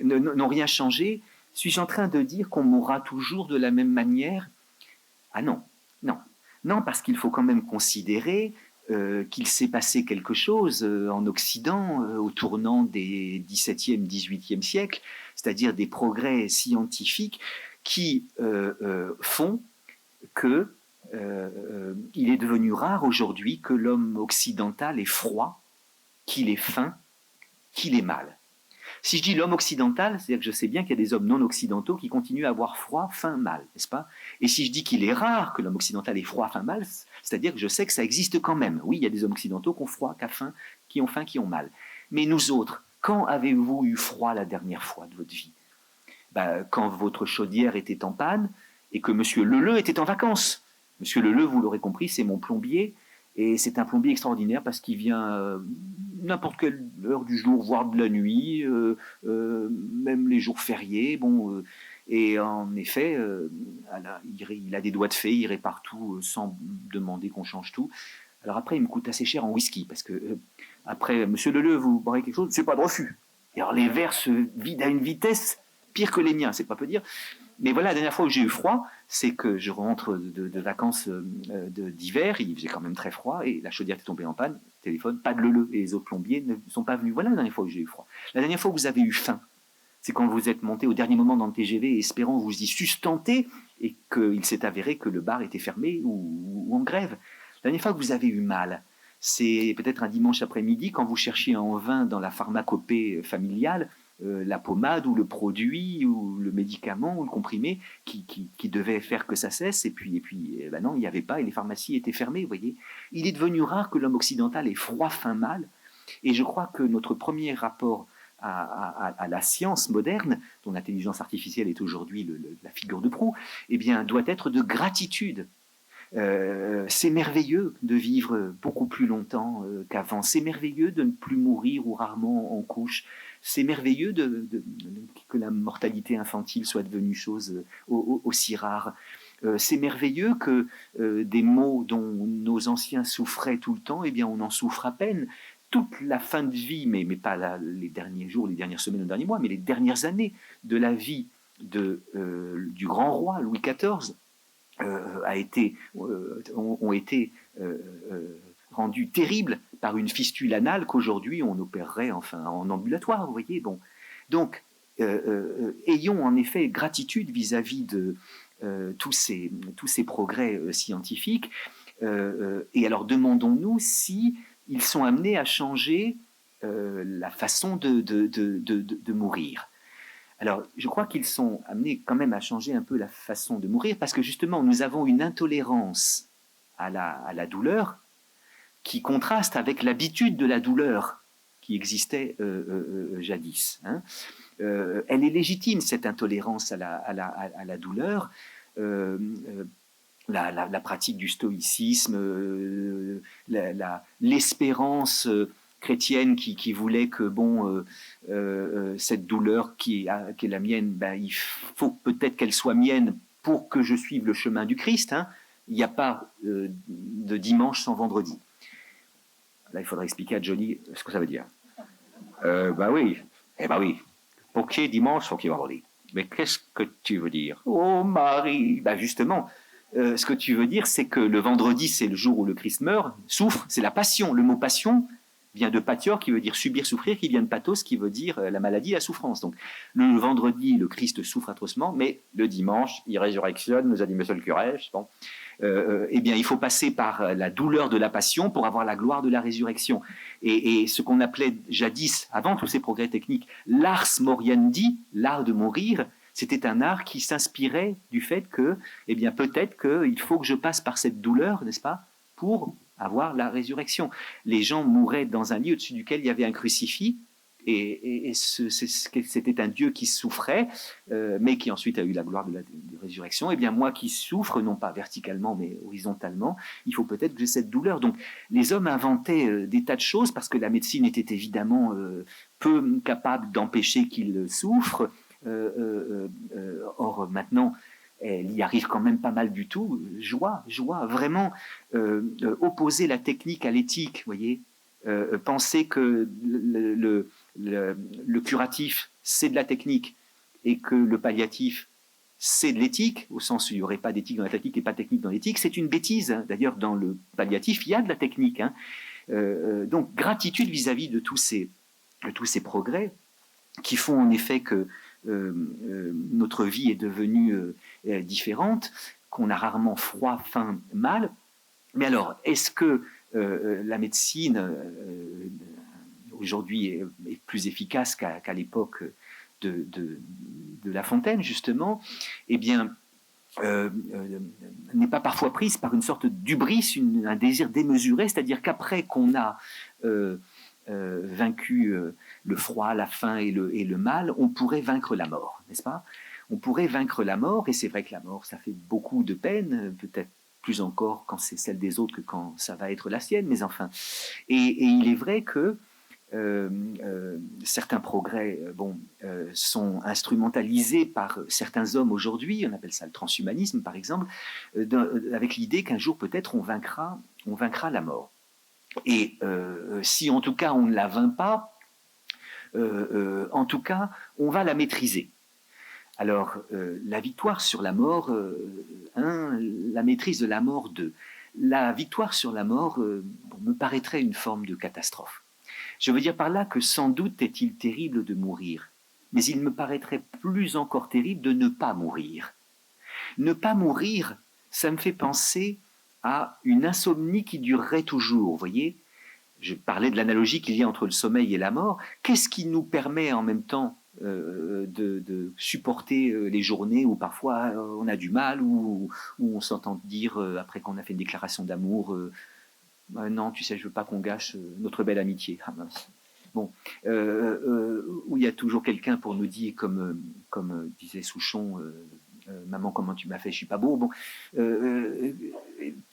n'ont rien changé. Suis-je en train de dire qu'on mourra toujours de la même manière? Ah non, parce qu'il faut quand même considérer qu'il s'est passé quelque chose en Occident au tournant des XVIIe, XVIIIe siècles, c'est-à-dire des progrès scientifiques qui font que il est devenu rare aujourd'hui que l'homme occidental ait froid, qu'il ait faim, qu'il ait mal. Si je dis l'homme occidental, c'est-à-dire que je sais bien qu'il y a des hommes non occidentaux qui continuent à avoir froid, faim, mal, n'est-ce pas? Et si je dis qu'il est rare que l'homme occidental ait froid, faim, mal, c'est-à-dire que je sais que ça existe quand même. Oui, il y a des hommes occidentaux qui ont froid, qui ont faim, qui ont mal. Mais nous autres, quand avez-vous eu froid la dernière fois de votre vie? Quand votre chaudière était en panne et que Monsieur Leleu était en vacances. Monsieur Leleu, vous l'aurez compris, c'est mon plombier, et c'est un plombier extraordinaire parce qu'il vient n'importe quelle heure du jour, voire de la nuit, même les jours fériés. Bon, et en effet, il a des doigts de fée, il irait partout sans demander qu'on change tout. Alors après, il me coûte assez cher en whisky, parce que après, Monsieur Leleu, vous boirez quelque chose? C'est pas de refus. Et alors les verres se vident à une vitesse pire que les miens, c'est pas peu dire. Mais voilà, la dernière fois où j'ai eu froid, c'est que je rentre de vacances d'hiver, il faisait quand même très froid, et la chaudière était tombée en panne. téléphone, pas de leu et les autres plombiers ne sont pas venus. Voilà la dernière fois que j'ai eu froid. La dernière fois que vous avez eu faim, c'est quand vous êtes monté au dernier moment dans le TGV, espérant vous y sustenter, et qu'il s'est avéré que le bar était fermé ou en grève. La dernière fois que vous avez eu mal, c'est peut-être un dimanche après-midi quand vous cherchiez en vain dans la pharmacopée familiale la pommade ou le produit ou le médicament ou le comprimé qui devait faire que ça cesse, et puis ben non, il n'y avait pas, et les pharmacies étaient fermées, vous voyez. Il est devenu rare que l'homme occidental ait froid, faim, mal, et je crois que notre premier rapport à la science moderne, dont l'intelligence artificielle est aujourd'hui la figure de proue, eh bien, doit être de gratitude. C'est merveilleux de vivre beaucoup plus longtemps qu'avant. C'est merveilleux de ne plus mourir ou rarement en couche. C'est merveilleux que la mortalité infantile soit devenue chose aussi rare. C'est merveilleux que des maux dont nos anciens souffraient tout le temps, eh bien, on en souffre à peine. Toute la fin de vie, mais pas les derniers jours, les dernières semaines, les derniers mois, mais les dernières années de la vie du grand roi Louis XIV, ont été rendus terribles par une fistule anale qu'aujourd'hui on opérerait enfin en ambulatoire, vous voyez. Bon, donc ayons en effet gratitude vis-à-vis de tous ces progrès scientifiques, et alors demandons-nous si ils sont amenés à changer la façon de mourir. Alors, je crois qu'ils sont amenés quand même à changer un peu la façon de mourir, parce que justement, nous avons une intolérance à la douleur qui contraste avec l'habitude de la douleur qui existait jadis. Hein. Elle est légitime, cette intolérance à la douleur. La pratique du stoïcisme, l'espérance chrétienne qui voulait que cette douleur qui est la mienne, ben, il faut peut-être qu'elle soit mienne pour que je suive le chemin du Christ. Hein. Il n'y a pas de dimanche sans vendredi. Là, il faudrait expliquer à Johnny ce que ça veut dire. Oui. Eh ben oui. Pour qu'il y ait dimanche, faut qu'il y ait vendredi. Mais qu'est-ce que tu veux dire? Oh Marie. Ben justement, ce que tu veux dire, c'est que le vendredi, c'est le jour où le Christ meurt, souffre, c'est la passion. Le mot passion vient de patior, qui veut dire subir, souffrir, qui vient de pathos, qui veut dire la maladie, la souffrance. Donc, le vendredi, le Christ souffre atrocement, mais le dimanche, il résurrectionne, nous a dit monsieur le curé. Bon. Eh bien, il faut passer par la douleur de la passion pour avoir la gloire de la résurrection. Et ce qu'on appelait jadis, avant tous ces progrès techniques, l'ars moriendi, l'art de mourir, c'était un art qui s'inspirait du fait que, eh bien, peut-être qu'il faut que je passe par cette douleur, n'est-ce pas, pour avoir la résurrection. Les gens mouraient dans un lit au-dessus duquel il y avait un crucifix, et c'était un Dieu qui souffrait, mais qui ensuite a eu la gloire de la résurrection. Eh bien, moi qui souffre, non pas verticalement, mais horizontalement, il faut peut-être que j'ai cette douleur. Donc, les hommes inventaient des tas de choses, parce que la médecine était évidemment peu capable d'empêcher qu'ils souffrent. Or, maintenant, elle y arrive quand même pas mal du tout. Joie, vraiment opposer la technique à l'éthique, voyez. Penser que le curatif, c'est de la technique, et que le palliatif, c'est de l'éthique, au sens où il n'y aurait pas d'éthique dans la technique et pas de technique dans l'éthique, c'est une bêtise. Hein. D'ailleurs, dans le palliatif, il y a de la technique. Hein. Donc, gratitude vis-à-vis de tous ces progrès qui font en effet que notre vie est devenue différente, qu'on a rarement froid, faim, mal. Mais alors, est-ce que la médecine aujourd'hui est plus efficace qu'à l'époque de La Fontaine, justement? Eh bien, n'est pas parfois prise par une sorte d'hubris, un désir démesuré, c'est-à-dire qu'après qu'on a vaincu le froid, la faim et le mal, on pourrait vaincre la mort, n'est-ce pas? On pourrait vaincre la mort, et c'est vrai que la mort, ça fait beaucoup de peine, peut-être plus encore quand c'est celle des autres que quand ça va être la sienne, mais enfin. Et il est vrai que certains progrès sont instrumentalisés par certains hommes aujourd'hui, on appelle ça le transhumanisme par exemple, avec l'idée qu'un jour peut-être on vaincra la mort. Et si en tout cas on ne la vainc pas, en tout cas on va la maîtriser. Alors la victoire sur la mort, la maîtrise de la mort, 2. la victoire sur la mort me paraîtrait une forme de catastrophe. Je veux dire par là que sans doute est-il terrible de mourir, mais il me paraîtrait plus encore terrible de ne pas mourir. Ne pas mourir, ça me fait penser à une insomnie qui durerait toujours, vous voyez. Je parlais de l'analogie qu'il y a entre le sommeil et la mort. Qu'est-ce qui nous permet en même temps de supporter les journées où parfois on a du mal, où on s'entend dire, après qu'on a fait une déclaration d'amour, non, tu sais, je veux pas qu'on gâche notre belle amitié. Ah, mince. Bon, où il y a toujours quelqu'un pour nous dire, comme disait Souchon, maman, comment tu m'as fait, je suis pas beau. Bon,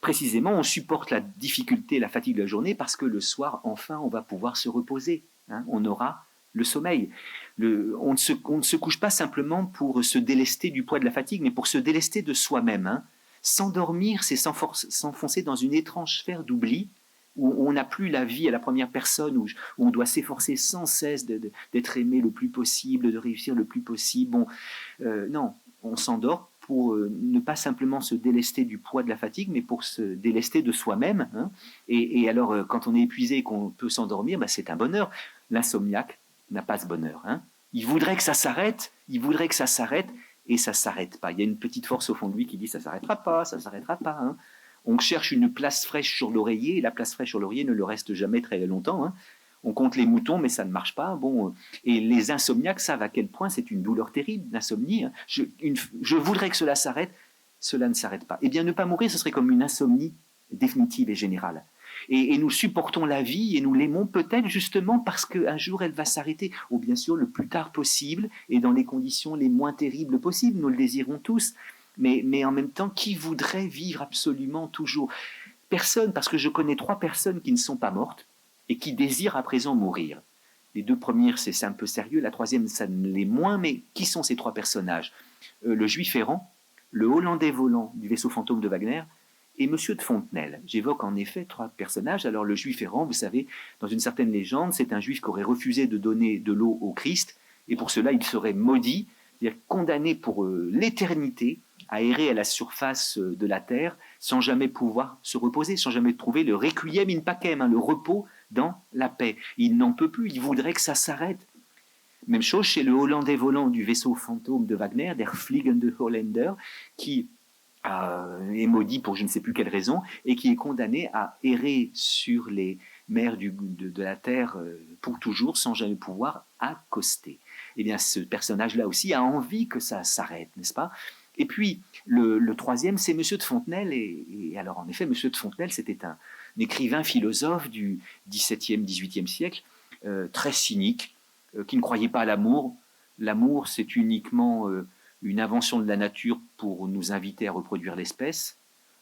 précisément, on supporte la difficulté, la fatigue de la journée parce que le soir, enfin, on va pouvoir se reposer. Hein, on aura le sommeil. On ne se couche pas simplement pour se délester du poids de la fatigue, mais pour se délester de soi-même. Hein. S'endormir, c'est s'enfoncer dans une étrange sphère d'oubli où on n'a plus la vie à la première personne, où on doit s'efforcer sans cesse d'être aimé le plus possible, de réussir le plus possible. Bon, non, on s'endort pour ne pas simplement se délester du poids de la fatigue, mais pour se délester de soi-même. Hein. Et alors, quand on est épuisé et qu'on peut s'endormir, bah, c'est un bonheur. L'insomniaque n'a pas ce bonheur. Hein. Il voudrait que ça s'arrête, et ça ne s'arrête pas. Il y a une petite force au fond de lui qui dit ça ne s'arrêtera pas, ça ne s'arrêtera pas. Hein. On cherche une place fraîche sur l'oreiller, et la place fraîche sur l'oreiller ne le reste jamais très longtemps. Hein. On compte les moutons, mais ça ne marche pas. Bon, et les insomniaques savent à quel point c'est une douleur terrible, l'insomnie. Hein. Je voudrais que cela s'arrête, cela ne s'arrête pas. Eh bien, ne pas mourir, ce serait comme une insomnie définitive et générale. Et nous supportons la vie et nous l'aimons peut-être justement parce qu'un jour elle va s'arrêter, ou bien sûr le plus tard possible et dans les conditions les moins terribles possibles. Nous le désirons tous. Mais en même temps, qui voudrait vivre absolument toujours? Personne, parce que je connais 3 personnes qui ne sont pas mortes et qui désirent à présent mourir. Les 2 premières, c'est un peu sérieux, la 3e, ça ne l'est moins, mais qui sont ces 3 personnages? Le Juif errant, le Hollandais volant du vaisseau fantôme de Wagner et Monsieur de Fontenelle. J'évoque en effet 3 personnages. Alors le Juif errant, vous savez, dans une certaine légende, c'est un Juif qui aurait refusé de donner de l'eau au Christ, et pour cela il serait maudit, c'est-à-dire condamné pour l'éternité à errer à la surface de la terre sans jamais pouvoir se reposer, sans jamais trouver le requiem in pacem, hein, le repos dans la paix. Il n'en peut plus, il voudrait que ça s'arrête. Même chose chez le Hollandais volant du vaisseau fantôme de Wagner, der Fliegende Holländer, qui est maudit pour je ne sais plus quelle raison et qui est condamné à errer sur les mers de la terre pour toujours sans jamais pouvoir accoster. Eh bien, ce personnage-là aussi a envie que ça s'arrête, n'est-ce pas? Et puis, le 3e, c'est Monsieur de Fontenelle. Et alors, en effet, Monsieur de Fontenelle, c'était un écrivain philosophe du XVIIe, XVIIIe siècle, très cynique, qui ne croyait pas à l'amour. L'amour, c'est uniquement une invention de la nature pour nous inviter à reproduire l'espèce.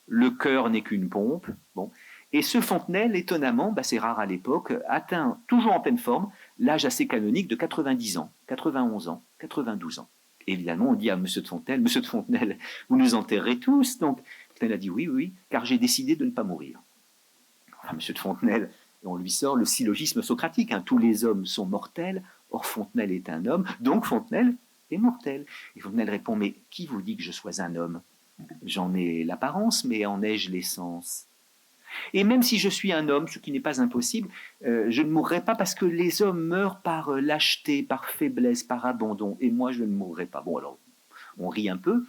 Le cœur n'est qu'une pompe. Bon. Et ce Fontenelle, étonnamment, bah, c'est rare à l'époque, atteint, toujours en pleine forme, l'âge assez canonique de 90 ans, 91 ans, 92 ans. Évidemment, on dit à Monsieur de Fontenelle, vous nous enterrerez tous. Donc, Fontenelle a dit oui, car j'ai décidé de ne pas mourir. Enfin, Monsieur de Fontenelle, on lui sort le syllogisme socratique, hein, tous les hommes sont mortels, or Fontenelle est un homme, donc Fontenelle est mortel. Et Fontenelle répond, mais qui vous dit que je sois un homme? J'en ai l'apparence, mais en ai-je l'essence? Et même si je suis un homme, ce qui n'est pas impossible, je ne mourrai pas parce que les hommes meurent par lâcheté, par faiblesse, par abandon. Et moi, je ne mourrai pas. Bon, alors, on rit un peu,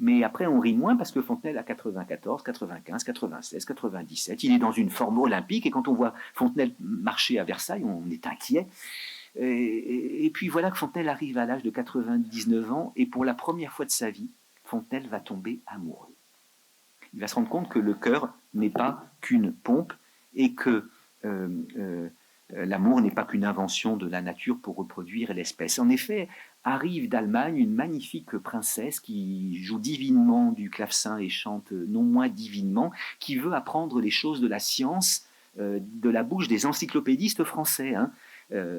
mais après, on rit moins parce que Fontenelle a 94, 95, 96, 97. Il est dans une forme olympique. Et quand on voit Fontenelle marcher à Versailles, on est inquiet. Et puis voilà que Fontenelle arrive à l'âge de 99 ans. Et pour la première fois de sa vie, Fontenelle va tomber amoureux. Il va se rendre compte que le cœur n'est pas qu'une pompe et que l'amour n'est pas qu'une invention de la nature pour reproduire l'espèce. En effet, arrive d'Allemagne une magnifique princesse qui joue divinement du clavecin et chante non moins divinement, qui veut apprendre les choses de la science de la bouche des encyclopédistes français, hein,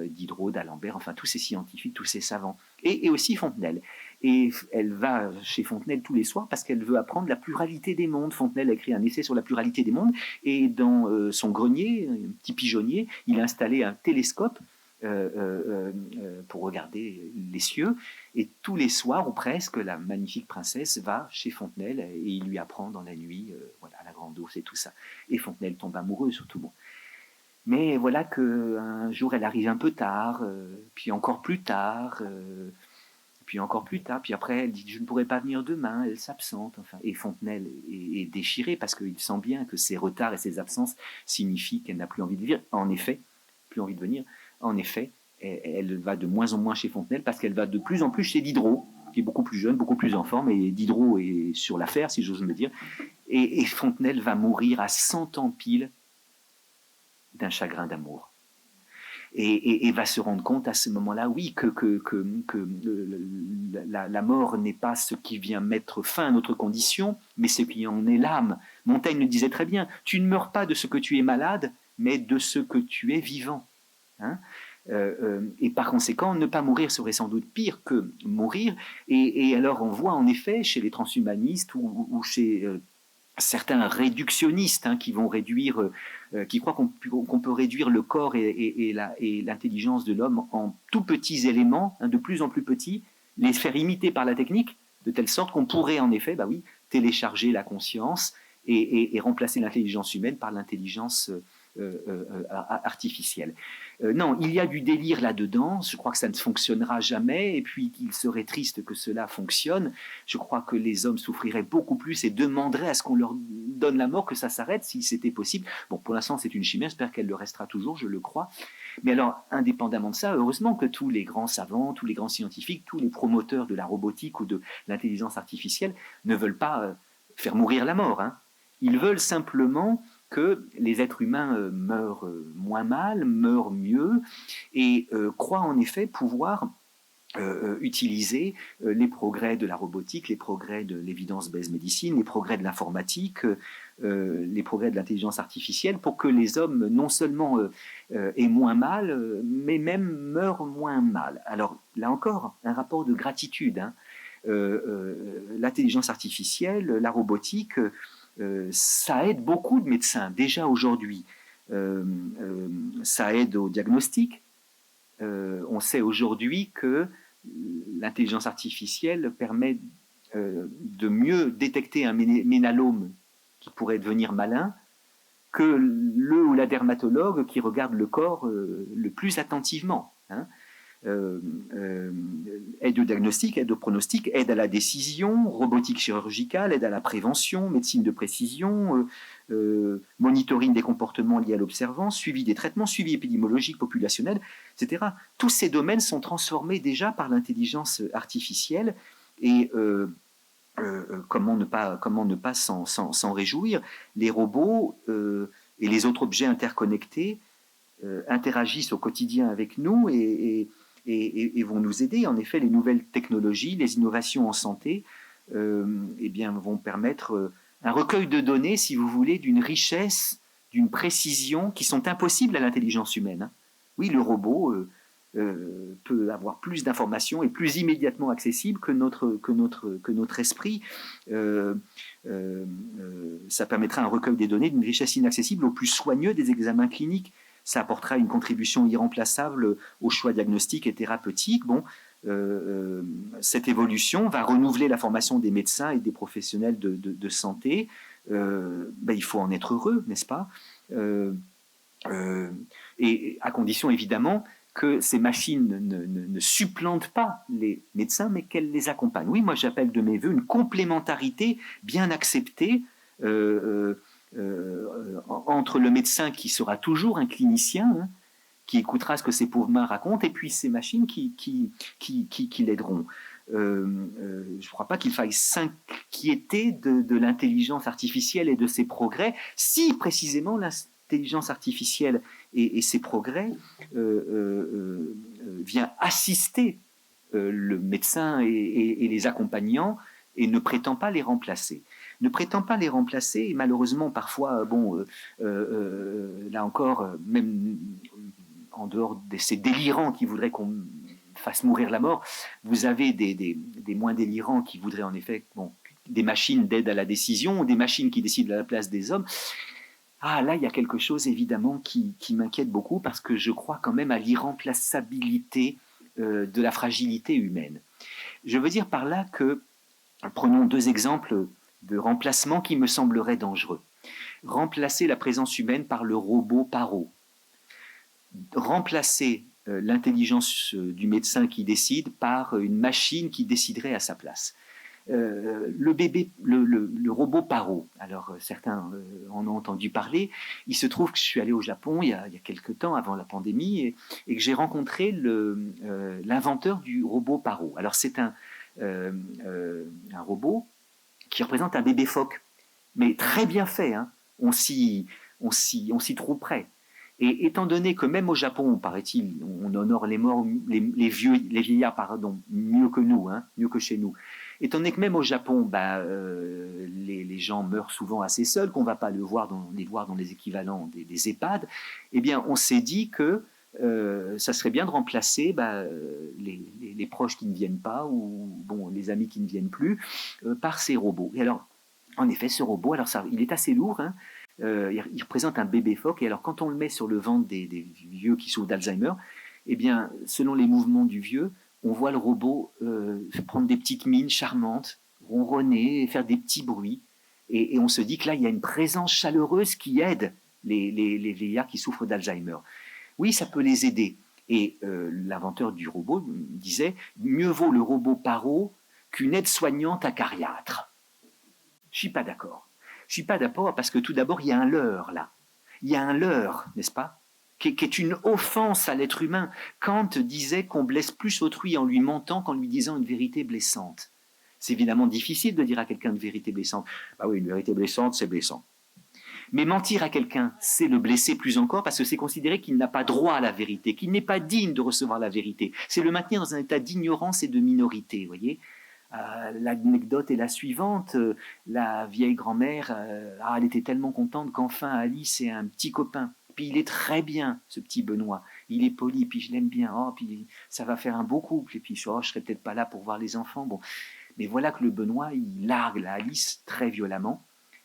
Diderot, d'Alembert, enfin tous ces scientifiques, tous ces savants, et aussi Fontenelle. Et elle va chez Fontenelle tous les soirs parce qu'elle veut apprendre la pluralité des mondes. Fontenelle a écrit un essai sur la pluralité des mondes et dans son grenier, un petit pigeonnier, il a installé un télescope pour regarder les cieux. Et tous les soirs, ou presque, la magnifique princesse va chez Fontenelle et il lui apprend dans la nuit, voilà, la grande ours et tout ça. Et Fontenelle tombe amoureux, surtout. Bon. Mais voilà qu'un jour, elle arrive un peu tard, puis encore plus tard, puis encore plus tard, puis après, elle dit « je ne pourrai pas venir demain », elle s'absente. Enfin, et Fontenelle est déchirée parce qu'il sent bien que ces retards et ces absences signifient qu'elle n'a plus envie de venir. En effet, plus envie de venir. En effet, elle va de moins en moins chez Fontenelle parce qu'elle va de plus en plus chez Diderot, qui est beaucoup plus jeune, beaucoup plus en forme, et Diderot est sur l'affaire, si j'ose me dire. Et Fontenelle va mourir à 100 ans pile d'un chagrin d'amour. Et va se rendre compte à ce moment-là, oui, que la mort n'est pas ce qui vient mettre fin à notre condition, mais ce qui en est l'âme. Montaigne le disait très bien, tu ne meurs pas de ce que tu es malade, mais de ce que tu es vivant. Hein, et par conséquent, ne pas mourir serait sans doute pire que mourir. Et alors on voit en effet chez les transhumanistes ou chez certains réductionnistes qui vont réduire, qui croient qu'on peut réduire le corps et l'intelligence de l'homme en tout petits éléments, de plus en plus petits, les faire imiter par la technique, de telle sorte qu'on pourrait en effet, bah oui, télécharger la conscience et remplacer l'intelligence humaine par l'intelligence artificielle. Non, il y a du délire là-dedans, je crois que ça ne fonctionnera jamais, et puis qu'il serait triste que cela fonctionne. Je crois que les hommes souffriraient beaucoup plus et demanderaient à ce qu'on leur donne la mort, que ça s'arrête si c'était possible. Bon, pour l'instant, c'est une chimère, j'espère qu'elle le restera toujours, je le crois. Mais alors, indépendamment de ça, heureusement que tous les grands savants, tous les grands scientifiques, tous les promoteurs de la robotique ou de l'intelligence artificielle ne veulent pas faire mourir la mort. Ils veulent simplement que les êtres humains meurent moins mal, meurent mieux, et croient en effet pouvoir utiliser les progrès de la robotique, les progrès de l'évidence-based médecine, les progrès de l'informatique, les progrès de l'intelligence artificielle, pour que les hommes non seulement aient moins mal, mais même meurent moins mal. Alors là encore, un rapport de gratitude. L'intelligence artificielle, la robotique, ça aide beaucoup de médecins déjà aujourd'hui. Ça aide au diagnostic. On sait aujourd'hui que l'intelligence artificielle permet de mieux détecter un ménalome qui pourrait devenir malin que le ou la dermatologue qui regarde le corps le plus attentivement. Aide au diagnostic, aide au pronostic, aide à la décision, robotique chirurgicale, aide à la prévention, médecine de précision, monitoring des comportements liés à l'observance, suivi des traitements, suivi épidémiologique, populationnel, etc. Tous ces domaines sont transformés déjà par l'intelligence artificielle et comment ne pas s'en réjouir. Les robots et les autres objets interconnectés interagissent au quotidien avec nous et vont nous aider. En effet, les nouvelles technologies, les innovations en santé vont permettre un recueil de données, si vous voulez, d'une richesse, d'une précision qui sont impossibles à l'intelligence humaine. Oui, le robot peut avoir plus d'informations et plus immédiatement accessible que notre esprit. Ça permettra un recueil des données d'une richesse inaccessible au plus soigneux des examens cliniques. Ça apportera une contribution irremplaçable aux choix diagnostiques et thérapeutiques. Bon, cette évolution va renouveler la formation des médecins et des professionnels de santé. Il faut en être heureux, n'est-ce pas et à condition, évidemment, que ces machines ne supplantent pas les médecins, mais qu'elles les accompagnent. Oui, moi j'appelle de mes voeux une complémentarité bien acceptée entre le médecin qui sera toujours un clinicien, qui écoutera ce que ces pauvres mains racontent, et puis ces machines qui l'aideront. Je ne crois pas qu'il faille s'inquiéter de l'intelligence artificielle et de ses progrès, si précisément l'intelligence artificielle et ses progrès vient assister le médecin et les accompagnants et ne prétend pas les remplacer. Ne prétend pas les remplacer, et malheureusement, parfois, là encore, même en dehors de ces délirants qui voudraient qu'on fasse mourir la mort, vous avez des moins délirants qui voudraient en effet des machines d'aide à la décision, des machines qui décident à la place des hommes. Ah, là, il y a quelque chose évidemment qui m'inquiète beaucoup parce que je crois quand même à l'irremplaçabilité de la fragilité humaine. Je veux dire par là que, prenons deux exemples de remplacement qui me sembleraient dangereux. Remplacer la présence humaine par le robot paro. Remplacer l'intelligence du médecin qui décide par une machine qui déciderait à sa place. Le robot paro. Alors certains en ont entendu parler. Il se trouve que je suis allé au Japon il y a quelques temps avant la pandémie et que j'ai rencontré l'inventeur du robot paro. Alors c'est un robot qui représente un bébé phoque, mais très bien fait. Hein. On s'y trouverait. Et étant donné que même au Japon, paraît-il, on honore les morts, les vieillards, pardon, mieux que nous, hein, mieux que chez nous. Étant donné que même au Japon, les gens meurent souvent assez seuls, qu'on ne va pas les voir dans les équivalents des EHPAD, eh bien, on s'est dit que ça serait bien de remplacer les proches qui ne viennent pas ou les amis qui ne viennent plus par ces robots. Et alors, en effet, ce robot, alors il est assez lourd, hein, il représente un bébé phoque, et alors quand on le met sur le ventre des vieux qui souffrent d'Alzheimer, eh bien, selon les mouvements du vieux, on voit le robot prendre des petites mines charmantes, ronronner, faire des petits bruits, et on se dit que là, il y a une présence chaleureuse qui aide les vieillards qui souffrent d'Alzheimer. Oui, ça peut les aider. Et l'inventeur du robot disait, mieux vaut le robot paro qu'une aide-soignante acariâtre. Je ne suis pas d'accord. Je ne suis pas d'accord parce que tout d'abord, il y a un leurre là. Il y a un leurre, n'est-ce pas, qui est une offense à l'être humain. Kant disait qu'on blesse plus autrui en lui mentant qu'en lui disant une vérité blessante. C'est évidemment difficile de dire à quelqu'un une vérité blessante. Bah oui, une vérité blessante, c'est blessant. Mais mentir à quelqu'un, c'est le blesser plus encore parce que c'est considérer qu'il n'a pas droit à la vérité, qu'il n'est pas digne de recevoir la vérité. C'est le maintenir dans un état d'ignorance et de minorité, vous voyez. L'anecdote est la suivante. La vieille grand-mère, elle était tellement contente qu'enfin Alice ait un petit copain. Puis il est très bien, ce petit Benoît. Il est poli, puis je l'aime bien. Oh, puis ça va faire un beau couple. Et puis je serais peut-être pas là pour voir les enfants. Bon, mais voilà que le Benoît, il largue la Alice très violemment.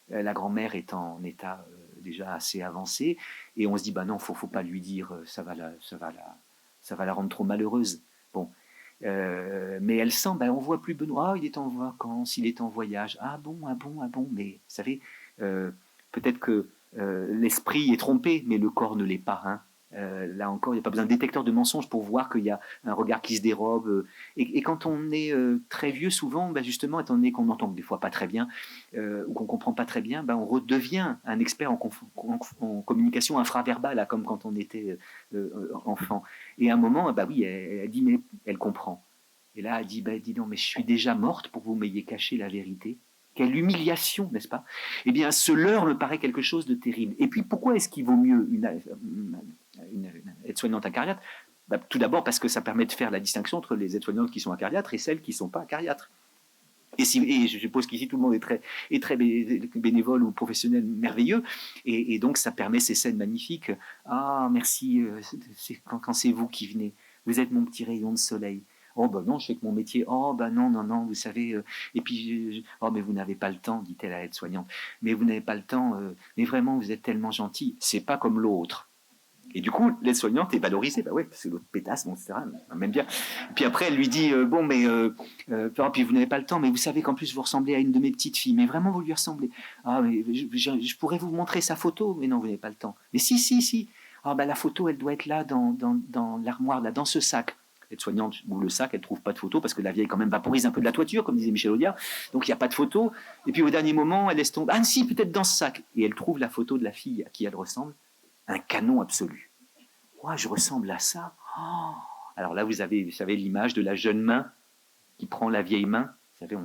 La grand-mère est en état déjà assez avancé. Et on se dit, bah non, faut pas lui dire, ça va la rendre trop malheureuse. Bon. Mais elle sent, on voit plus Benoît, il est en vacances, il est en voyage. Ah bon, mais vous savez, peut-être que l'esprit est trompé, mais le corps ne l'est pas. Hein. Là encore, il n'y a pas besoin de détecteur de mensonges pour voir qu'il y a un regard qui se dérobe. Et quand on est très vieux, souvent, justement, étant donné qu'on n'entend des fois pas très bien, ou qu'on ne comprend pas très bien, on redevient un expert en communication infraverbale, comme quand on était enfant. Et à un moment, oui, elle dit, mais elle comprend. Et là, elle dit, dis donc, mais je suis déjà morte pour que vous m'ayez caché la vérité. Quelle humiliation, n'est-ce pas? Eh bien, ce leurre me paraît quelque chose de terrible. Et puis, pourquoi est-ce qu'il vaut mieux une aide-soignante acariâtre? Tout d'abord parce que ça permet de faire la distinction entre les aides-soignantes qui sont acariâtres et celles qui ne sont pas acariâtres. Et je suppose qu'ici, tout le monde est très bénévole ou professionnel merveilleux. Et donc, ça permet ces scènes magnifiques. Ah, merci, quand c'est vous qui venez. Vous êtes mon petit rayon de soleil. Oh, non, je fais que mon métier. Oh, non, vous savez. Et puis, oh, mais vous n'avez pas le temps, dit-elle à l'aide-soignante. Mais vous n'avez pas le temps. Mais vraiment, vous êtes tellement gentil. C'est pas comme l'autre. Et du coup, l'aide-soignante est valorisée. Bah ouais, parce que l'autre pétasse, etc. Même bien. Puis après, elle lui dit, puis vous n'avez pas le temps, mais vous savez qu'en plus, vous ressemblez à une de mes petites filles. Mais vraiment, vous lui ressemblez. Ah, mais je pourrais vous montrer sa photo. Mais non, vous n'avez pas le temps. Mais si. Ah, la photo, elle doit être là, dans l'armoire, là, dans ce sac. L'aide-soignante ouvre le sac, elle ne trouve pas de photo, parce que la vieille, quand même, vaporise un peu de la toiture, comme disait Michel Audiard. Donc, il n'y a pas de photo. Et puis, au dernier moment, elle laisse tomber. Ah, si, peut-être dans ce sac. Et elle trouve la photo de la fille à qui elle ressemble. Un canon absolu. Je ressemble à ça. Oh. Alors là, vous savez l'image de la jeune main qui prend la vieille main. Vous savez,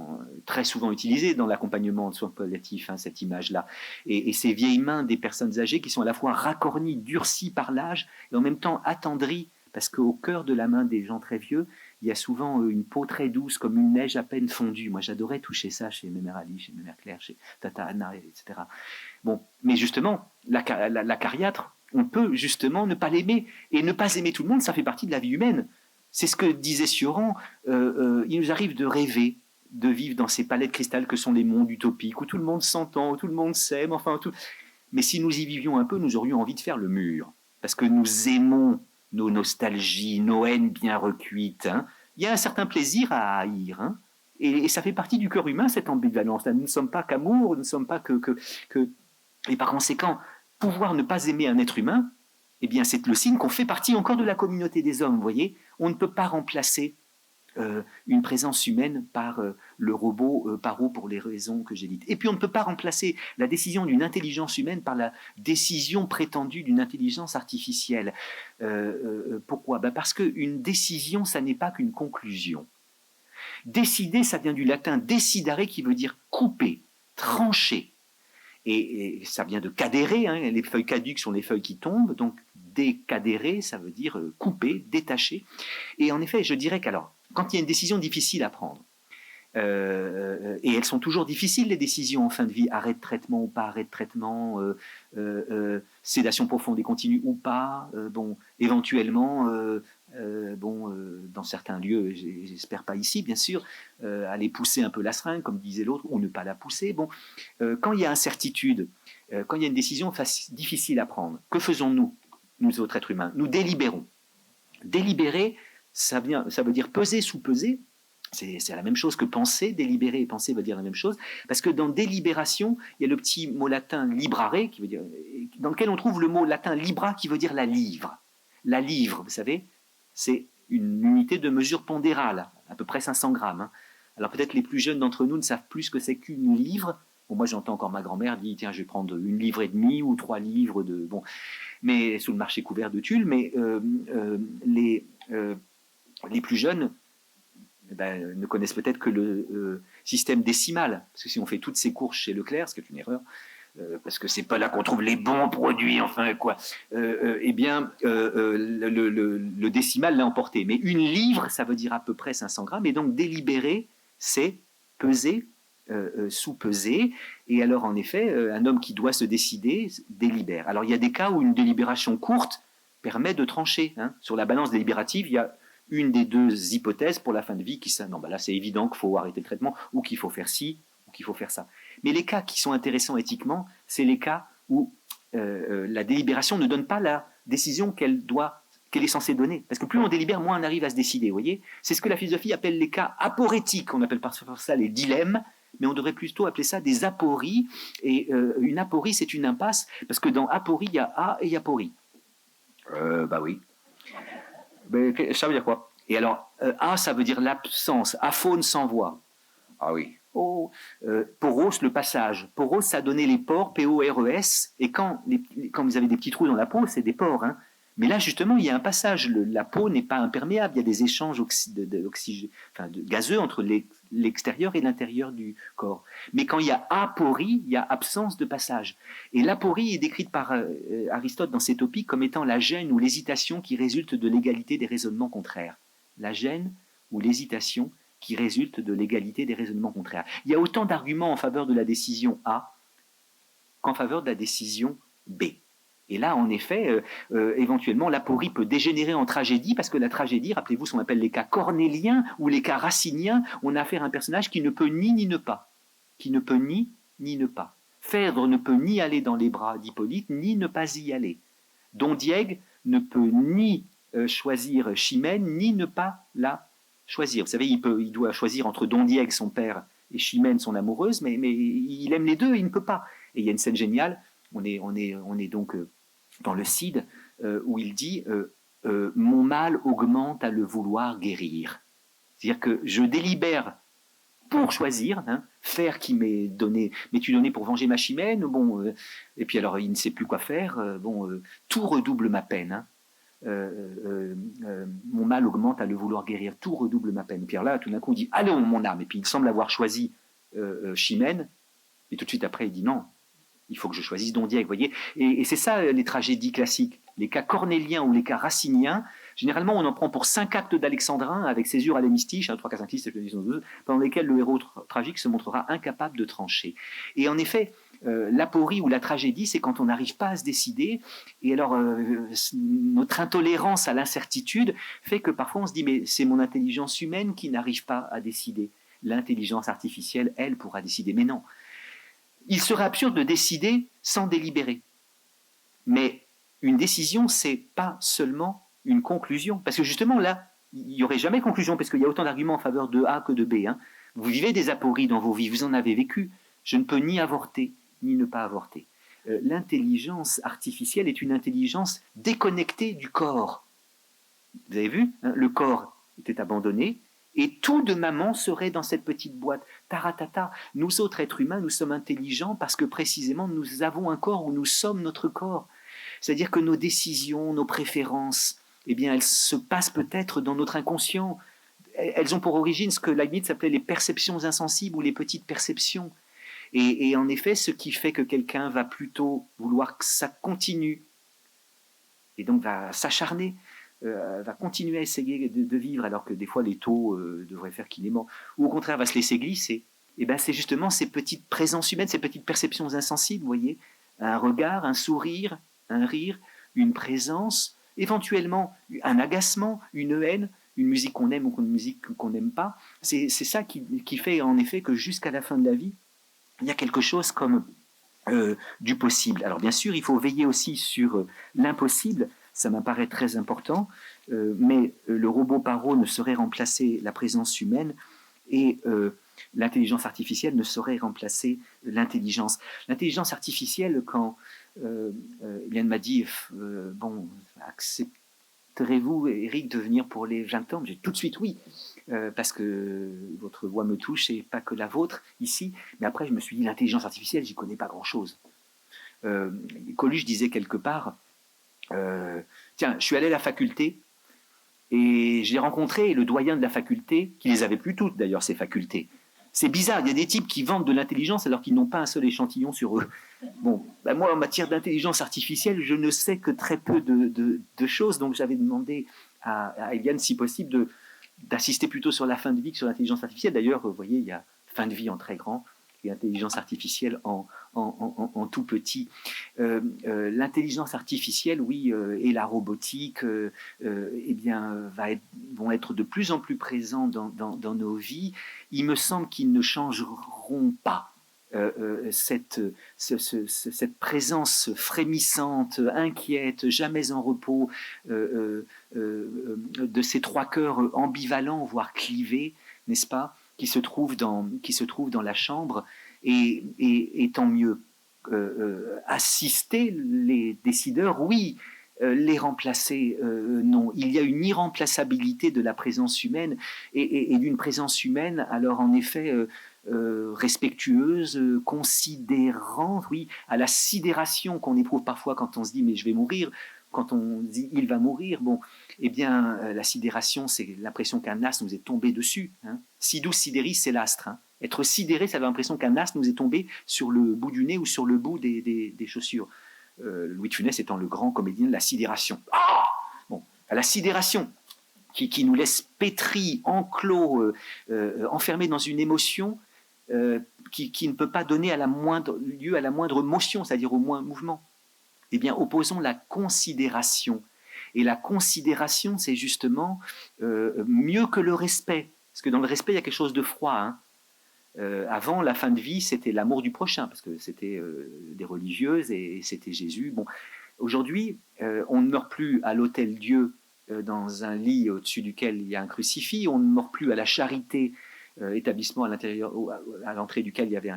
très souvent utilisée dans l'accompagnement de soins palliatifs, cette image-là. Et ces vieilles mains des personnes âgées qui sont à la fois racornies, durcies par l'âge, et en même temps attendries, parce qu'au cœur de la main des gens très vieux, il y a souvent une peau très douce, comme une neige à peine fondue. Moi, j'adorais toucher ça chez mes mères Ali, chez mes mères Claire, chez Tata Anna, etc. Bon, mais justement, la cariâtre, on peut justement ne pas l'aimer. Et ne pas aimer tout le monde, ça fait partie de la vie humaine. C'est ce que disait Sioran. Il nous arrive de rêver, de vivre dans ces palais de cristal que sont les mondes utopiques, où tout le monde s'entend, où tout le monde s'aime, enfin tout. Mais si nous y vivions un peu, nous aurions envie de faire le mur. Parce que nous aimons nos nostalgies, nos haines bien recuites. Hein. Il y a un certain plaisir à haïr. Hein. Et ça fait partie du cœur humain, cette ambivalence. Nous ne sommes pas qu'amour, nous ne sommes pas que... Et par conséquent, pouvoir ne pas aimer un être humain, eh bien, c'est le signe qu'on fait partie encore de la communauté des hommes, vous voyez. On ne peut pas remplacer une présence humaine par le robot paro pour les raisons que j'ai dites. Et puis on ne peut pas remplacer la décision d'une intelligence humaine par la décision prétendue d'une intelligence artificielle. Pourquoi? Parce qu'une décision, ça n'est pas qu'une conclusion. Décider, ça vient du latin decidere, qui veut dire couper, trancher. Et ça vient de cadérer, hein, les feuilles caduques sont les feuilles qui tombent, donc décadérer, ça veut dire couper, détacher. Et en effet, je dirais qu'alors, quand il y a une décision difficile à prendre, et elles sont toujours difficiles, les décisions en fin de vie, arrêt de traitement ou pas arrêt de traitement, sédation profonde et continue ou pas, bon, éventuellement, dans certains lieux, j'espère pas ici, bien sûr, aller pousser un peu la seringue, comme disait l'autre, ou ne pas la pousser. Bon, quand il y a incertitude, quand il y a une décision difficile à prendre, que faisons-nous, nous autres êtres humains? Nous délibérons. Délibérer, ça veut dire peser, sous-peser. C'est la même chose que penser. Délibérer et penser veut dire la même chose. Parce que dans délibération, il y a le petit mot latin librare, qui veut dire, dans lequel on trouve le mot latin libra, qui veut dire la livre. La livre, vous savez, c'est une unité de mesure pondérale, à peu près 500 grammes. Hein. Alors peut-être les plus jeunes d'entre nous ne savent plus ce que c'est qu'une livre. Bon, moi j'entends encore ma grand-mère dire, tiens, je vais prendre 1,5 livre ou 3 livres de... Bon, mais sous le marché couvert de tulle, mais les plus jeunes ne connaissent peut-être que le système décimal, parce que si on fait toutes ces courses chez Leclerc, ce qui est une erreur, parce que c'est pas là qu'on trouve les bons produits, enfin quoi, eh bien le décimal l'a emporté. Mais 1 livre, ça veut dire à peu près 500 grammes, et donc délibérer, c'est peser, sous-peser. Et alors en effet, un homme qui doit se décider délibère. Alors il y a des cas où une délibération courte permet de trancher. Hein. Sur la balance délibérative, il y a une des deux hypothèses pour la fin de vie qui non, là c'est évident qu'il faut arrêter le traitement, ou qu'il faut faire ci, ou qu'il faut faire ça. Mais les cas qui sont intéressants éthiquement, c'est les cas où la délibération ne donne pas la décision qu'elle est censée donner. Parce que plus on délibère, moins on arrive à se décider, vous voyez. C'est ce que la philosophie appelle les cas aporétiques. On appelle parfois ça les dilemmes, mais on devrait plutôt appeler ça des apories. Et une aporie, c'est une impasse, parce que dans aporie, il y a a et aporie. Bah oui. Mais ça veut dire quoi? Et alors, a, ça veut dire l'absence. Aphone, sans voix. Ah oui. Oh, poros, le passage. Poros, ça a donné les pores, P-O-R-E-S. Et quand vous avez des petits trous dans la peau, c'est des pores. Hein. Mais là, justement, il y a un passage. La peau n'est pas imperméable. Il y a des échanges gazeux entre l'extérieur et l'intérieur du corps. Mais quand il y a aporie, il y a absence de passage. Et l'aporie est décrite par Aristote dans ses topiques comme étant la gêne ou l'hésitation qui résulte de l'égalité des raisonnements contraires. La gêne ou l'hésitation qui résulte de l'égalité des raisonnements contraires. Il y a autant d'arguments en faveur de la décision A qu'en faveur de la décision B. Et là, en effet, éventuellement, l'aporie peut dégénérer en tragédie, parce que la tragédie, rappelez-vous, ce qu'on appelle les cas cornéliens ou les cas raciniens, on a affaire à un personnage qui ne peut ni ne pas. Qui ne peut ni ne pas. Phèdre ne peut ni aller dans les bras d'Hippolyte, ni ne pas y aller. Don Diègue ne peut ni choisir Chimène, ni ne pas la choisir. Vous savez, il doit choisir entre Don Diègue, son père, et Chimène, son amoureuse, mais il aime les deux et il ne peut pas. Et il y a une scène géniale, on est donc dans le Cid, où il dit mon mal augmente à le vouloir guérir. C'est-à-dire que je délibère pour choisir, hein, faire qui m'est-tu donné pour venger ma Chimène, bon, et puis alors il ne sait plus quoi faire, tout redouble ma peine. Hein. Mon mal augmente à le vouloir guérir, tout redouble ma peine. Et puis là, tout d'un coup, il dit allons, mon âme. Et puis il semble avoir choisi Chimène, et tout de suite après, il dit non, il faut que je choisisse Don Diègue, vous voyez. Et c'est ça les tragédies classiques. Les cas cornéliens ou les cas raciniens, généralement on en prend pour 5 actes d'Alexandrin avec Césure à l'hémistiche, 3, 4, 5, 6, 7, 8, 9, 12, pendant lesquels le héros tragique se montrera incapable de trancher. Et en effet, l'aporie ou la tragédie, c'est quand on n'arrive pas à se décider. Et alors, notre intolérance à l'incertitude fait que parfois on se dit, mais c'est mon intelligence humaine qui n'arrive pas à décider. L'intelligence artificielle, elle, pourra décider. Mais non. Il serait absurde de décider sans délibérer. Mais une décision, c'est pas seulement une conclusion. Parce que justement, là, il n'y aurait jamais conclusion, parce qu'il y a autant d'arguments en faveur de A que de B. Hein. Vous vivez des apories dans vos vies, vous en avez vécu. Je ne peux ni avorter, ni ne pas avorter. L'intelligence artificielle est une intelligence déconnectée du corps. Vous avez vu, hein, le corps était abandonné, et tout de maman serait dans cette petite boîte. Taratata. Nous autres êtres humains, nous sommes intelligents parce que précisément nous avons un corps où nous sommes notre corps. C'est-à-dire que nos décisions, nos préférences, eh bien, elles se passent peut-être dans notre inconscient. Elles ont pour origine ce que Leibniz appelait les perceptions insensibles ou les petites perceptions. Et en effet, ce qui fait que quelqu'un va plutôt vouloir que ça continue, et donc va s'acharner, va continuer à essayer de vivre, alors que des fois les taux devraient faire qu'il est mort, ou au contraire va se laisser glisser, et ben c'est justement ces petites présences humaines, ces petites perceptions insensibles, vous voyez, un regard, un sourire, un rire, une présence, éventuellement un agacement, une haine, une musique qu'on aime ou une musique qu'on n'aime pas. C'est ça qui fait en effet que jusqu'à la fin de la vie, il y a quelque chose comme du possible. Alors bien sûr, il faut veiller aussi sur l'impossible, ça m'apparaît très important, mais le robot paro ne saurait remplacer la présence humaine et l'intelligence artificielle ne saurait remplacer l'intelligence. L'intelligence artificielle, quand Yann m'a dit bon, accepterez-vous, Eric, de venir pour les 20 ans? J'ai tout de suite oui, parce que votre voix me touche et pas que la vôtre ici. Mais après, je me suis dit l'intelligence artificielle, j'y connais pas grand-chose. Coluche disait quelque part, tiens, je suis allé à la faculté et j'ai rencontré le doyen de la faculté, qui les avait plus toutes d'ailleurs, ces facultés. C'est bizarre, il y a des types qui vendent de l'intelligence alors qu'ils n'ont pas un seul échantillon sur eux. Bon, ben moi, en matière d'intelligence artificielle, je ne sais que très peu de choses, donc j'avais demandé à Eliane, si possible, d'assister plutôt sur la fin de vie que sur l'intelligence artificielle. D'ailleurs, vous voyez, il y a fin de vie en très grand et intelligence artificielle en tout petit. L'intelligence artificielle, oui, et la robotique, eh bien, vont être de plus en plus présents dans nos vies. Il me semble qu'ils ne changeront pas cette présence frémissante, inquiète, jamais en repos, de ces trois cœurs ambivalents, voire clivés, n'est-ce pas, qui se trouvent dans la chambre, et tant mieux. Assister les décideurs, oui, les remplacer, non. Il y a une irremplaçabilité de la présence humaine, et d'une présence humaine, alors en effet, respectueuse, considérante, oui, à la sidération qu'on éprouve parfois quand on se dit mais je vais mourir, quand on dit il va mourir, bon, eh bien la sidération, c'est l'impression qu'un astre nous est tombé dessus. Hein. Sidus sideris, c'est l'astre. Hein. Être sidéré, ça a l'impression qu'un astre nous est tombé sur le bout du nez ou sur le bout des chaussures. Louis de Funès étant le grand comédien de la sidération. Ah bon, à la sidération qui nous laisse pétris, enclos, enfermés dans une émotion qui ne peut pas donner lieu à la moindre motion, c'est-à-dire au moins mouvement. Eh bien, opposons la considération. Et la considération, c'est justement mieux que le respect. Parce que dans le respect, il y a quelque chose de froid. Hein. Avant, la fin de vie, c'était l'amour du prochain, parce que c'était des religieuses et c'était Jésus. Bon, aujourd'hui, on ne meurt plus à l'autel Dieu dans un lit au-dessus duquel il y a un crucifix. On ne meurt plus à la charité, établissement à l'entrée duquel il y avait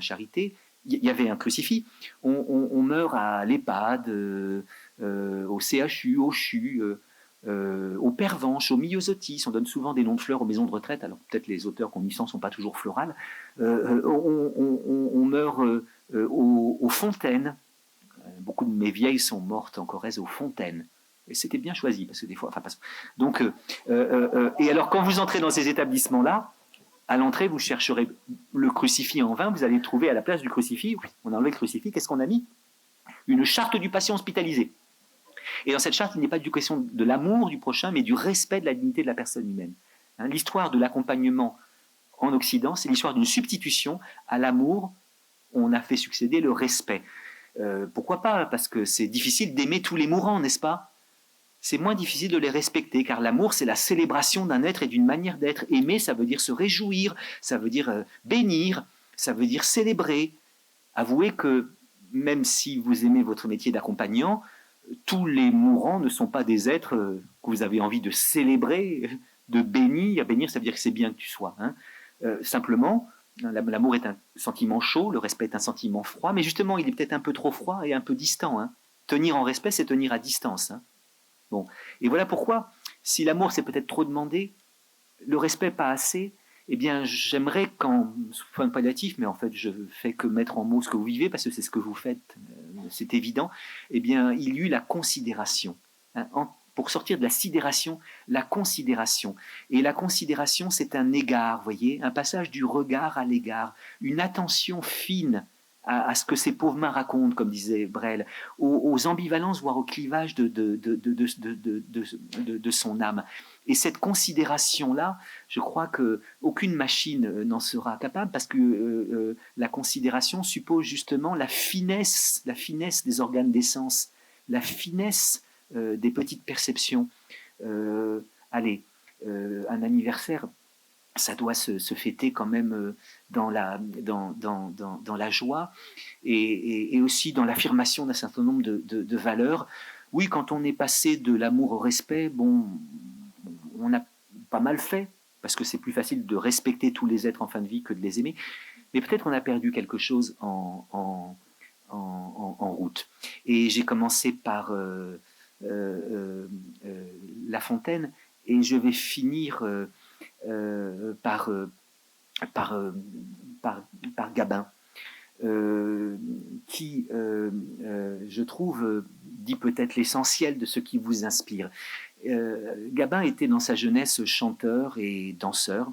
il y avait un crucifix. On meurt à l'EHPAD, au CHU, au CHU, au Pervenche, au Myosotis. On donne souvent des noms de fleurs aux maisons de retraite, alors peut-être les auteurs qu'on y sent ne sont pas toujours florales. On meurt aux fontaines. Beaucoup de mes vieilles sont mortes en Corrèze aux fontaines. Et c'était bien choisi, parce que des fois... Donc, et alors, quand vous entrez dans ces établissements-là, à l'entrée, vous chercherez le crucifix en vain, vous allez le trouver à la place du crucifix. On a enlevé le crucifix, qu'est-ce qu'on a mis? Une charte du patient hospitalisé. Et dans cette charte, il n'est pas du question de l'amour du prochain, mais du respect de la dignité de la personne humaine. Hein, l'histoire de l'accompagnement en Occident, c'est l'histoire d'une substitution à l'amour. On a fait succéder le respect. Pourquoi pas? Parce que c'est difficile d'aimer tous les mourants, n'est-ce pas? C'est moins difficile de les respecter, car l'amour, c'est la célébration d'un être et d'une manière d'être. Aimer, ça veut dire se réjouir, ça veut dire bénir, ça veut dire célébrer. avouez que même si vous aimez votre métier d'accompagnant, tous les mourants ne sont pas des êtres que vous avez envie de célébrer, de bénir. Bénir, ça veut dire que c'est bien que tu sois. Hein. Simplement, l'amour est un sentiment chaud, le respect est un sentiment froid, mais justement, il est peut-être un peu trop froid et un peu distant. Hein. Tenir en respect, c'est tenir à distance. Hein. Bon. Et voilà pourquoi, si l'amour c'est peut-être trop demandé, le respect pas assez, eh bien, j'aimerais qu'en soins palliatifs, mais en fait, je fais que mettre en mots ce que vous vivez, parce que c'est ce que vous faites, c'est évident, eh bien, il y eut la considération. Hein, pour sortir de la sidération, la considération. Et la considération, c'est un égard, voyez, un passage du regard à l'égard, une attention fine à ce que ces pauvres mains racontent, comme disait Brel, aux ambivalences, voire au clivage de son âme. Et cette considération-là, je crois qu'aucune machine n'en sera capable, parce que la considération suppose justement la finesse des organes des sens, la finesse des petites perceptions. Allez, un anniversaire, ça doit se fêter quand même dans la joie et aussi dans l'affirmation d'un certain nombre de valeurs. Oui, quand on est passé de l'amour au respect, bon, on a pas mal fait, parce que c'est plus facile de respecter tous les êtres en fin de vie que de les aimer, mais peut-être on a perdu quelque chose en route. Et j'ai commencé par La Fontaine, et je vais finir par Gabin, qui, je trouve, dit peut-être l'essentiel de ce qui vous inspire. Gabin était dans sa jeunesse chanteur et danseur,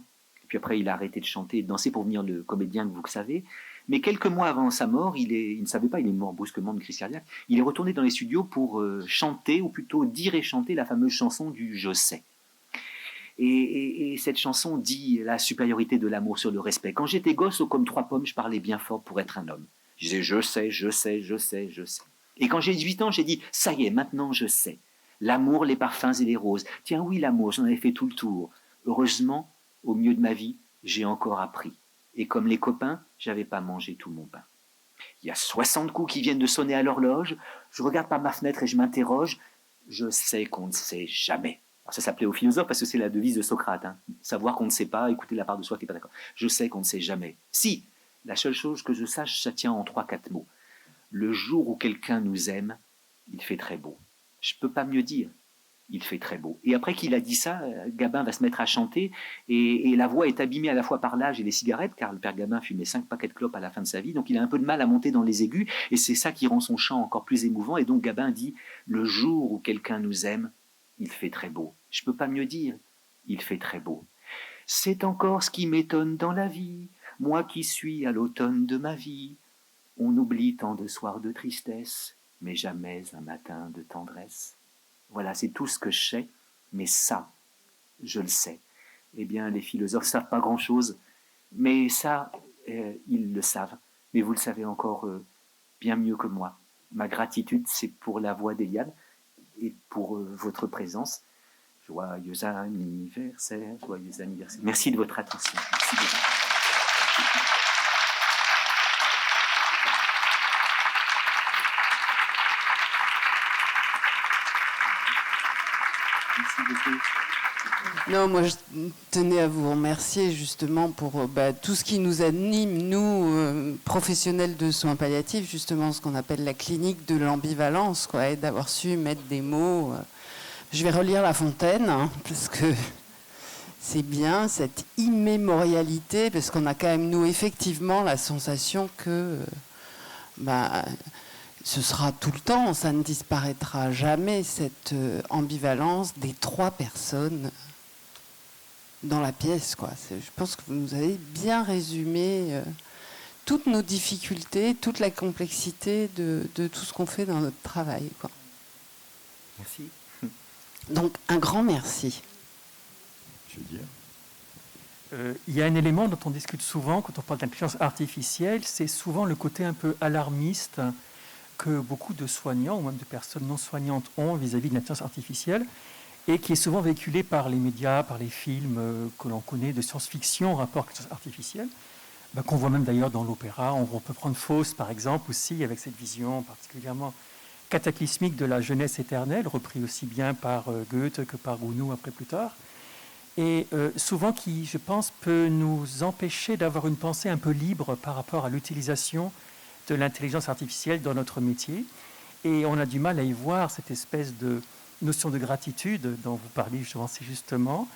puis après il a arrêté de chanter et de danser pour devenir le comédien que vous savez. Mais quelques mois avant sa mort, il ne savait pas, il est mort brusquement de crise cardiaque, il est retourné dans les studios pour chanter, ou plutôt dire et chanter la fameuse chanson du « Je sais ». Et cette chanson dit la supériorité de l'amour sur le respect. Quand j'étais gosse, comme 3 pommes, je parlais bien fort pour être un homme. Je disais « je sais, je sais, je sais, je sais ». Et quand j'ai 18 ans, j'ai dit « ça y est, maintenant je sais ». L'amour, les parfums et les roses. Tiens, oui, l'amour, j'en avais fait tout le tour. Heureusement, au milieu de ma vie, j'ai encore appris. Et comme les copains, j'avais pas mangé tout mon pain. Il y a 60 coups qui viennent de sonner à l'horloge. Je regarde par ma fenêtre et je m'interroge. Je sais qu'on ne sait jamais. Alors ça s'appelait aux philosophes parce que c'est la devise de Socrate. Hein. Savoir qu'on ne sait pas, écouter la part de soi qui n'est pas d'accord. Je sais qu'on ne sait jamais. Si, la seule chose que je sache, ça tient en 3-4 mots. Le jour où quelqu'un nous aime, il fait très beau. Je ne peux pas mieux dire. Il fait très beau. Et après qu'il a dit ça, Gabin va se mettre à chanter et la voix est abîmée à la fois par l'âge et les cigarettes, car le père Gabin fumait 5 paquets de clopes à la fin de sa vie, donc il a un peu de mal à monter dans les aigus et c'est ça qui rend son chant encore plus émouvant. Et donc Gabin dit « Le jour où quelqu'un nous aime, il fait très beau. » Je ne peux pas mieux dire. Il fait très beau. C'est encore ce qui m'étonne dans la vie, moi qui suis à l'automne de ma vie. On oublie tant de soirs de tristesse, mais jamais un matin de tendresse. Voilà, c'est tout ce que je sais, mais ça, je le sais. Eh bien, les philosophes ne savent pas grand-chose, mais ça, ils le savent. Mais vous le savez encore bien mieux que moi. Ma gratitude, c'est pour la voix d'Eliane et pour votre présence. Joyeux anniversaire, joyeux anniversaire. Merci de votre attention. Merci beaucoup. Non, moi je tenais à vous remercier justement pour tout ce qui nous anime, nous, professionnels de soins palliatifs, justement ce qu'on appelle la clinique de l'ambivalence, quoi, et d'avoir su mettre des mots. Je vais relire La Fontaine, hein, parce que c'est bien cette immémorialité, parce qu'on a quand même, nous, effectivement, la sensation que ce sera tout le temps, ça ne disparaîtra jamais, cette ambivalence des 3 personnes dans la pièce, quoi. Je pense que vous nous avez bien résumé toutes nos difficultés, toute la complexité de tout ce qu'on fait dans notre travail, quoi. Merci. Donc, un grand merci. Je veux dire. Il y a un élément dont on discute souvent quand on parle d'intelligence artificielle, c'est souvent le côté un peu alarmiste que beaucoup de soignants ou même de personnes non soignantes ont vis-à-vis de l'intelligence artificielle et qui est souvent véhiculé par les médias, par les films que l'on connaît de science-fiction en rapport avec l'intelligence artificielle. qu'on voit même d'ailleurs dans l'opéra. On peut prendre Faust, par exemple, aussi, avec cette vision particulièrement cataclysmique de la jeunesse éternelle, repris aussi bien par Goethe que par Gounod après plus tard. Et souvent qui, je pense, peut nous empêcher d'avoir une pensée un peu libre par rapport à l'utilisation de l'intelligence artificielle dans notre métier. Et on a du mal à y voir cette espèce de notion de gratitude dont vous parlez justement, c'est justement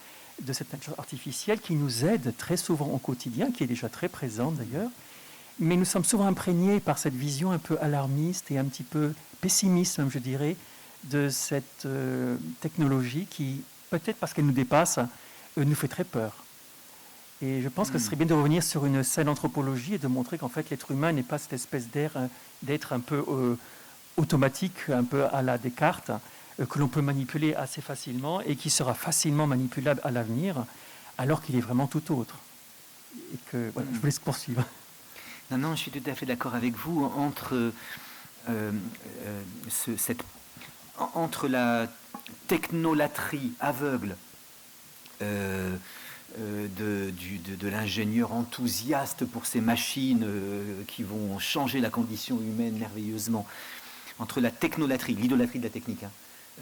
de cette intelligence artificielle qui nous aide très souvent au quotidien, qui est déjà très présente d'ailleurs, mais nous sommes souvent imprégnés par cette vision un peu alarmiste et un petit peu pessimiste, même je dirais, de cette technologie qui, peut-être parce qu'elle nous dépasse, nous fait très peur. Et je pense que ce serait bien de revenir sur une saine anthropologie et de montrer qu'en fait l'être humain n'est pas cette espèce d'être un peu automatique, un peu à la Descartes, que l'on peut manipuler assez facilement et qui sera facilement manipulable à l'avenir, alors qu'il est vraiment tout autre. Et que, voilà, je vous laisse poursuivre. Non, je suis tout à fait d'accord avec vous. Entre la technolatrie aveugle de l'ingénieur enthousiaste pour ces machines qui vont changer la condition humaine merveilleusement, entre la technolatrie, l'idolâtrie de la technique,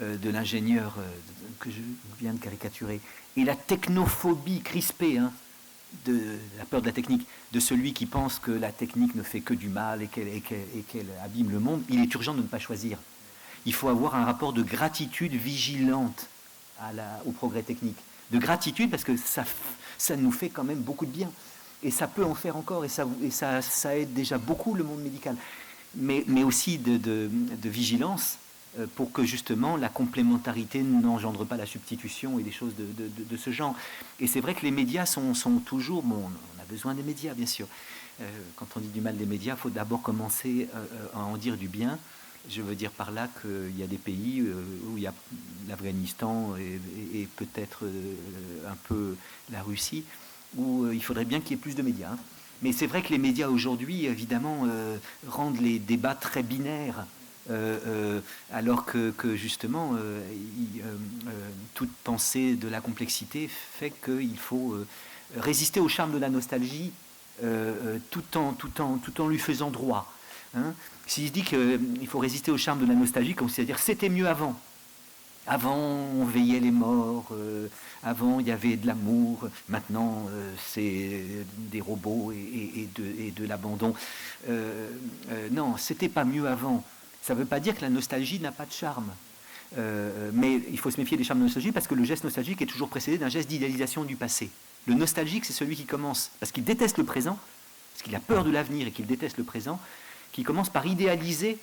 de l'ingénieur que je viens de caricaturer, et la technophobie crispée, de la peur de la technique, de celui qui pense que la technique ne fait que du mal et qu'elle abîme le monde, il est urgent de ne pas choisir. Il faut avoir un rapport de gratitude vigilante au progrès technique. De gratitude parce que ça nous fait quand même beaucoup de bien. Et ça peut en faire encore, et ça aide déjà beaucoup le monde médical. Mais aussi de vigilance pour que justement la complémentarité n'engendre pas la substitution et des choses de ce genre. Et c'est vrai que les médias sont toujours... Bon, on a besoin des médias, bien sûr. Quand on dit du mal des médias, il faut d'abord commencer à en dire du bien. Je veux dire par là qu'il y a des pays où il y a l'Afghanistan et peut-être un peu la Russie, où il faudrait bien qu'il y ait plus de médias. Mais c'est vrai que les médias aujourd'hui, évidemment, rendent les débats très binaires, alors que justement, toute pensée de la complexité fait qu'il faut résister au charme de la nostalgie tout en lui faisant droit. Si je dis qu'il faut résister au charme de la nostalgie, c'est-à-dire c'était mieux avant. Avant, on veillait les morts, avant, il y avait de l'amour, maintenant, c'est des robots et de l'abandon. Non, c'était pas mieux avant. Ça ne veut pas dire que la nostalgie n'a pas de charme. Mais il faut se méfier des charmes de nostalgie parce que le geste nostalgique est toujours précédé d'un geste d'idéalisation du passé. Le nostalgique, c'est celui qui commence, parce qu'il déteste le présent, parce qu'il a peur de l'avenir et qu'il déteste le présent, qui commence par idéaliser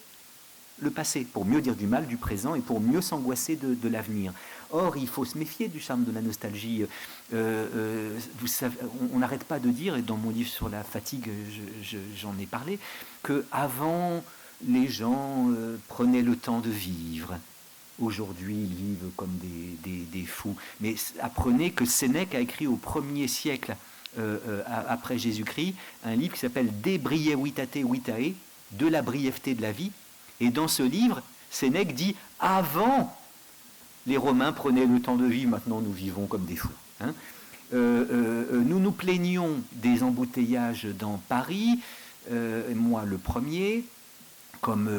le passé, pour mieux dire du mal du présent et pour mieux s'angoisser de l'avenir. Or, il faut se méfier du charme de la nostalgie. Vous savez, on n'arrête pas de dire, et dans mon livre sur la fatigue, j'en ai parlé, qu'avant, les gens prenaient le temps de vivre. Aujourd'hui, ils vivent comme des fous. Mais apprenez que Sénèque a écrit au 1er siècle après Jésus-Christ un livre qui s'appelle De Brievitate Vitae, de la brièveté de la vie. Et dans ce livre, Sénèque dit « Avant, les Romains prenaient le temps de vivre, maintenant nous vivons comme des fous. » Nous nous plaignons des embouteillages dans Paris, moi le premier, comme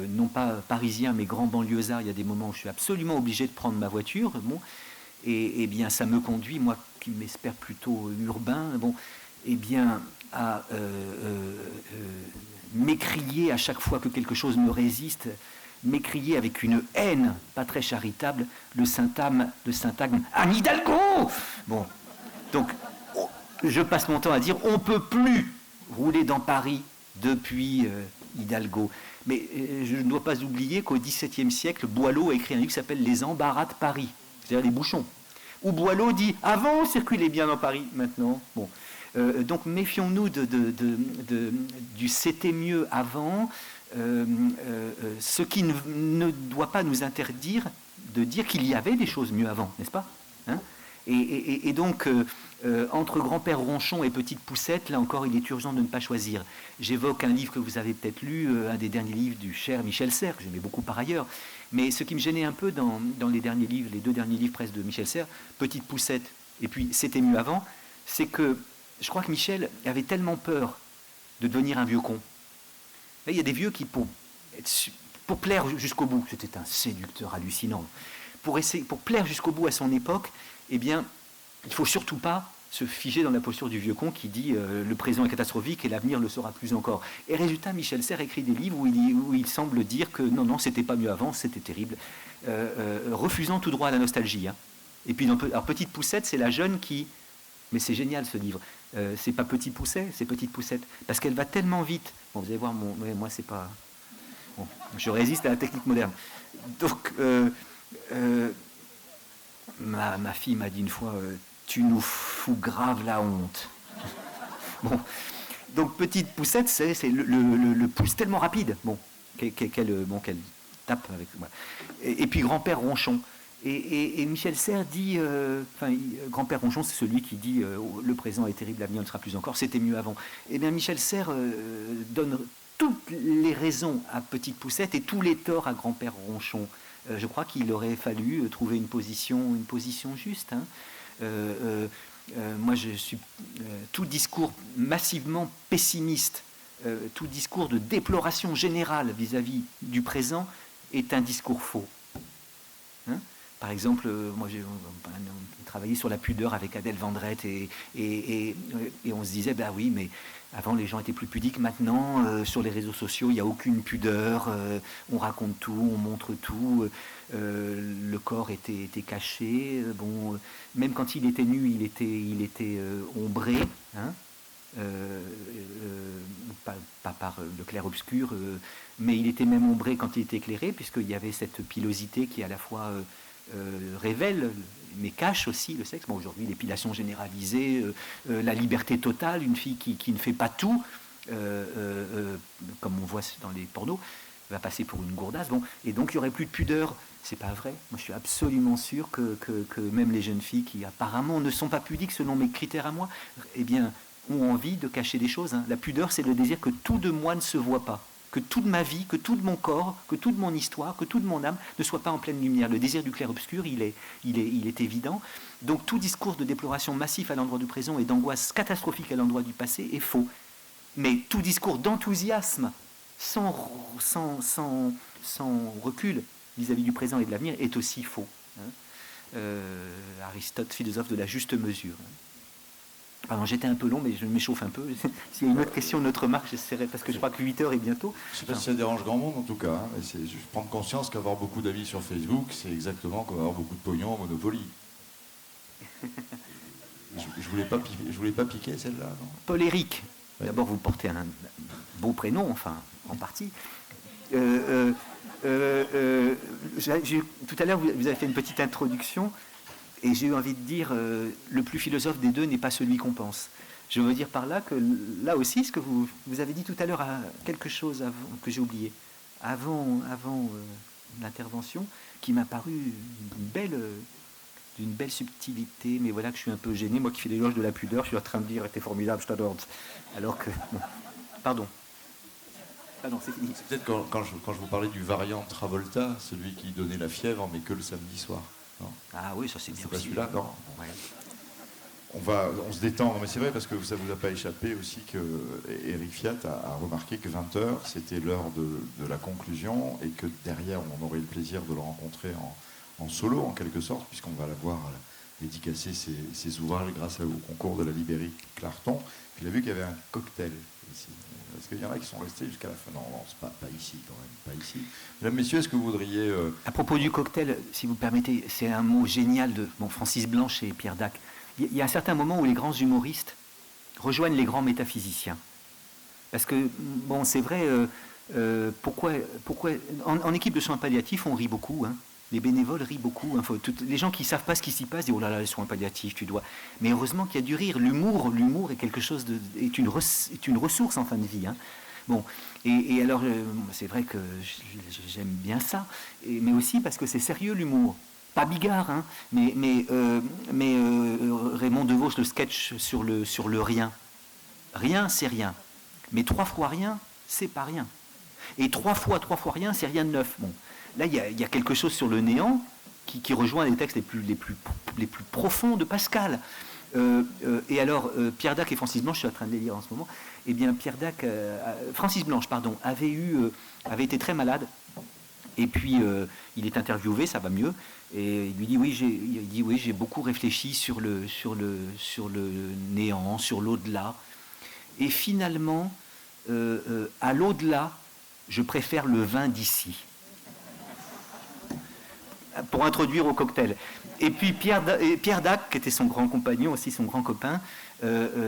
non pas parisien mais grand banlieusard, il y a des moments où je suis absolument obligé de prendre ma voiture, bon, et bien ça me conduit, moi qui m'espère plutôt urbain, bon, et bien à m'écrier à chaque fois que quelque chose me résiste, m'écrier avec une haine pas très charitable le syntagme Anne Hidalgo. Bon, donc je passe mon temps à dire on peut plus rouler dans Paris depuis Hidalgo. Mais je ne dois pas oublier qu'au XVIIe siècle, Boileau a écrit un livre qui s'appelle Les embarras de Paris, c'est-à-dire les bouchons. Où Boileau dit avant on circulait bien dans Paris, maintenant bon. Donc méfions-nous du c'était mieux avant, ce qui ne doit pas nous interdire de dire qu'il y avait des choses mieux avant, n'est-ce pas, et donc, entre grand-père Ronchon et petite Poussette, là encore, il est urgent de ne pas choisir. J'évoque un livre que vous avez peut-être lu, un des derniers livres du cher Michel Serres, que j'aimais beaucoup par ailleurs, mais ce qui me gênait un peu dans les derniers livres, les 2 derniers livres presque de Michel Serres, Petite Poussette et puis C'était mieux avant, c'est que je crois que Michel avait tellement peur de devenir un vieux con. Là, il y a des vieux qui, pour plaire jusqu'au bout, c'était un séducteur hallucinant, pour plaire jusqu'au bout à son époque, eh bien, il ne faut surtout pas se figer dans la posture du vieux con qui dit le présent est catastrophique et l'avenir le sera plus encore. Et résultat, Michel Serres écrit des livres où il semble dire que non, c'était pas mieux avant, c'était terrible, refusant tout droit à la nostalgie. Hein. Et puis, alors, Petite Poussette, c'est la jeune qui... Mais c'est génial ce livre. C'est pas Petit Pousset, c'est Petite Poussette. Parce qu'elle va tellement vite. Bon, vous allez voir, moi, c'est pas... Bon, je résiste à la technique moderne. Donc, ma fille m'a dit une fois... tu nous fous grave la honte. Bon, donc Petite Poussette, c'est le pouce tellement rapide, bon, qu'elle tape avec. Voilà. Et puis Grand-père Ronchon. Et Michel Serres dit, Grand-père Ronchon, c'est celui qui dit le présent est terrible, l'avenir ne sera plus encore, c'était mieux avant. Et bien Michel Serres donne toutes les raisons à Petite Poussette et tous les torts à Grand-père Ronchon. Je crois qu'il aurait fallu trouver une position juste. Hein. Moi, je suis tout discours massivement pessimiste, tout discours de déploration générale vis-à-vis du présent est un discours faux. Hein. Par exemple, moi, j'ai travaillé sur la pudeur avec Adèle Vendrette et on se disait, bah oui, mais avant les gens étaient plus pudiques. Maintenant, sur les réseaux sociaux, il n'y a aucune pudeur. On raconte tout, on montre tout. Le corps était caché. Bon, même quand il était nu, il était ombré. Hein, pas par le clair-obscur, mais il était même ombré quand il était éclairé, puisqu'il y avait cette pilosité qui à la fois révèle, mais cache aussi le sexe. Bon, aujourd'hui, l'épilation généralisée, la liberté totale, une fille qui ne fait pas tout, comme on voit dans les pornos, va passer pour une gourdasse. Bon, et donc, il n'y aurait plus de pudeur. C'est pas vrai. Moi, je suis absolument sûr que même les jeunes filles qui apparemment ne sont pas pudiques selon mes critères à moi, eh bien, ont envie de cacher des choses. Hein. La pudeur, c'est le désir que tout de moi ne se voit pas. Que toute ma vie, que tout de mon corps, que toute mon histoire, que toute mon âme ne soit pas en pleine lumière. Le désir du clair-obscur, il est évident. Donc tout discours de déploration massif à l'endroit du présent et d'angoisse catastrophique à l'endroit du passé est faux. Mais tout discours d'enthousiasme sans recul vis-à-vis du présent et de l'avenir est aussi faux. Hein. Aristote, philosophe de la juste mesure. Pardon, j'étais un peu long, mais je m'échauffe un peu. S'il y a une autre question, une autre remarque, j'essaierai, parce que je crois que 8 heures est bientôt. Je ne sais pas si ça dérange grand monde, en tout cas. Hein, mais je prends conscience qu'avoir beaucoup d'avis sur Facebook, c'est exactement comme avoir beaucoup de pognon au Monopoly. je voulais pas piquer celle-là, non ? Paul-Éric. Ouais. D'abord, vous portez un beau prénom, enfin, en partie. Tout à l'heure, vous avez fait une petite introduction. Et j'ai eu envie de dire, le plus philosophe des deux n'est pas celui qu'on pense. Je veux dire par là que, là aussi, ce que vous avez dit tout à l'heure, quelque chose avant, que j'ai oublié, avant l'intervention, qui m'a paru d'une belle subtilité, mais voilà que je suis un peu gêné, moi qui fais l'éloge de la pudeur, je suis en train de dire, t'es formidable, je t'adore. Alors que... Bon, pardon, c'est fini. C'est peut-être quand je vous parlais du variant Travolta, celui qui donnait la fièvre, mais que le samedi soir. Non. Ah oui, ça c'est bien. C'est pas celui-là, non. Ouais. On se détend, mais c'est vrai parce que ça vous a pas échappé aussi que Éric Fiat a remarqué que 20h c'était l'heure de la conclusion et que derrière on aurait le plaisir de le rencontrer en solo en quelque sorte, puisqu'on va la voir dédicacer ses ouvrages grâce au concours de la librairie Clarton. Puis il a vu qu'il y avait un cocktail ici. Est-ce qu'il y en a qui sont restés jusqu'à la fin ? Non, c'est pas ici quand même, pas ici. Mesdames, messieurs, est-ce que vous voudriez... À propos du cocktail, si vous permettez, c'est un mot génial de Francis Blanche et Pierre Dac. Il y a un certain moment où les grands humoristes rejoignent les grands métaphysiciens. Parce que, bon, c'est vrai, pourquoi en équipe de soins palliatifs, on rit beaucoup, hein. Les bénévoles rient beaucoup. Hein. Les gens qui ne savent pas ce qui s'y passe disent « Oh là là, les soins palliatifs, tu dois... » Mais heureusement qu'il y a du rire. L'humour est quelque chose est une ressource en fin de vie. Hein. Bon, et alors, c'est vrai que j'aime bien ça, mais aussi parce que c'est sérieux l'humour. Pas Bigard, hein, mais Raymond Devos, le sketch sur le rien. Rien, c'est rien. Mais 3 fois rien, c'est pas rien. Et 3 fois rien, c'est rien de neuf. Bon. Là, il y a quelque chose sur le néant qui rejoint les textes les plus profonds de Pascal. Et alors, Pierre Dac et Francis Blanche, je suis en train de les lire en ce moment, eh bien, Francis Blanche, pardon, avait été très malade. Et puis, il est interviewé, ça va mieux. Et il lui dit, oui, j'ai beaucoup réfléchi sur le néant, sur l'au-delà. Et finalement, à l'au-delà, je préfère le vin d'ici. Pour introduire au cocktail. Et puis Pierre Dac, qui était son grand compagnon, aussi son grand copain,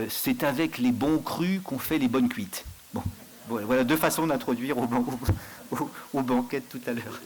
c'est avec les bons crus qu'on fait les bonnes cuites. Bon, voilà deux façons d'introduire au banquet de tout à l'heure.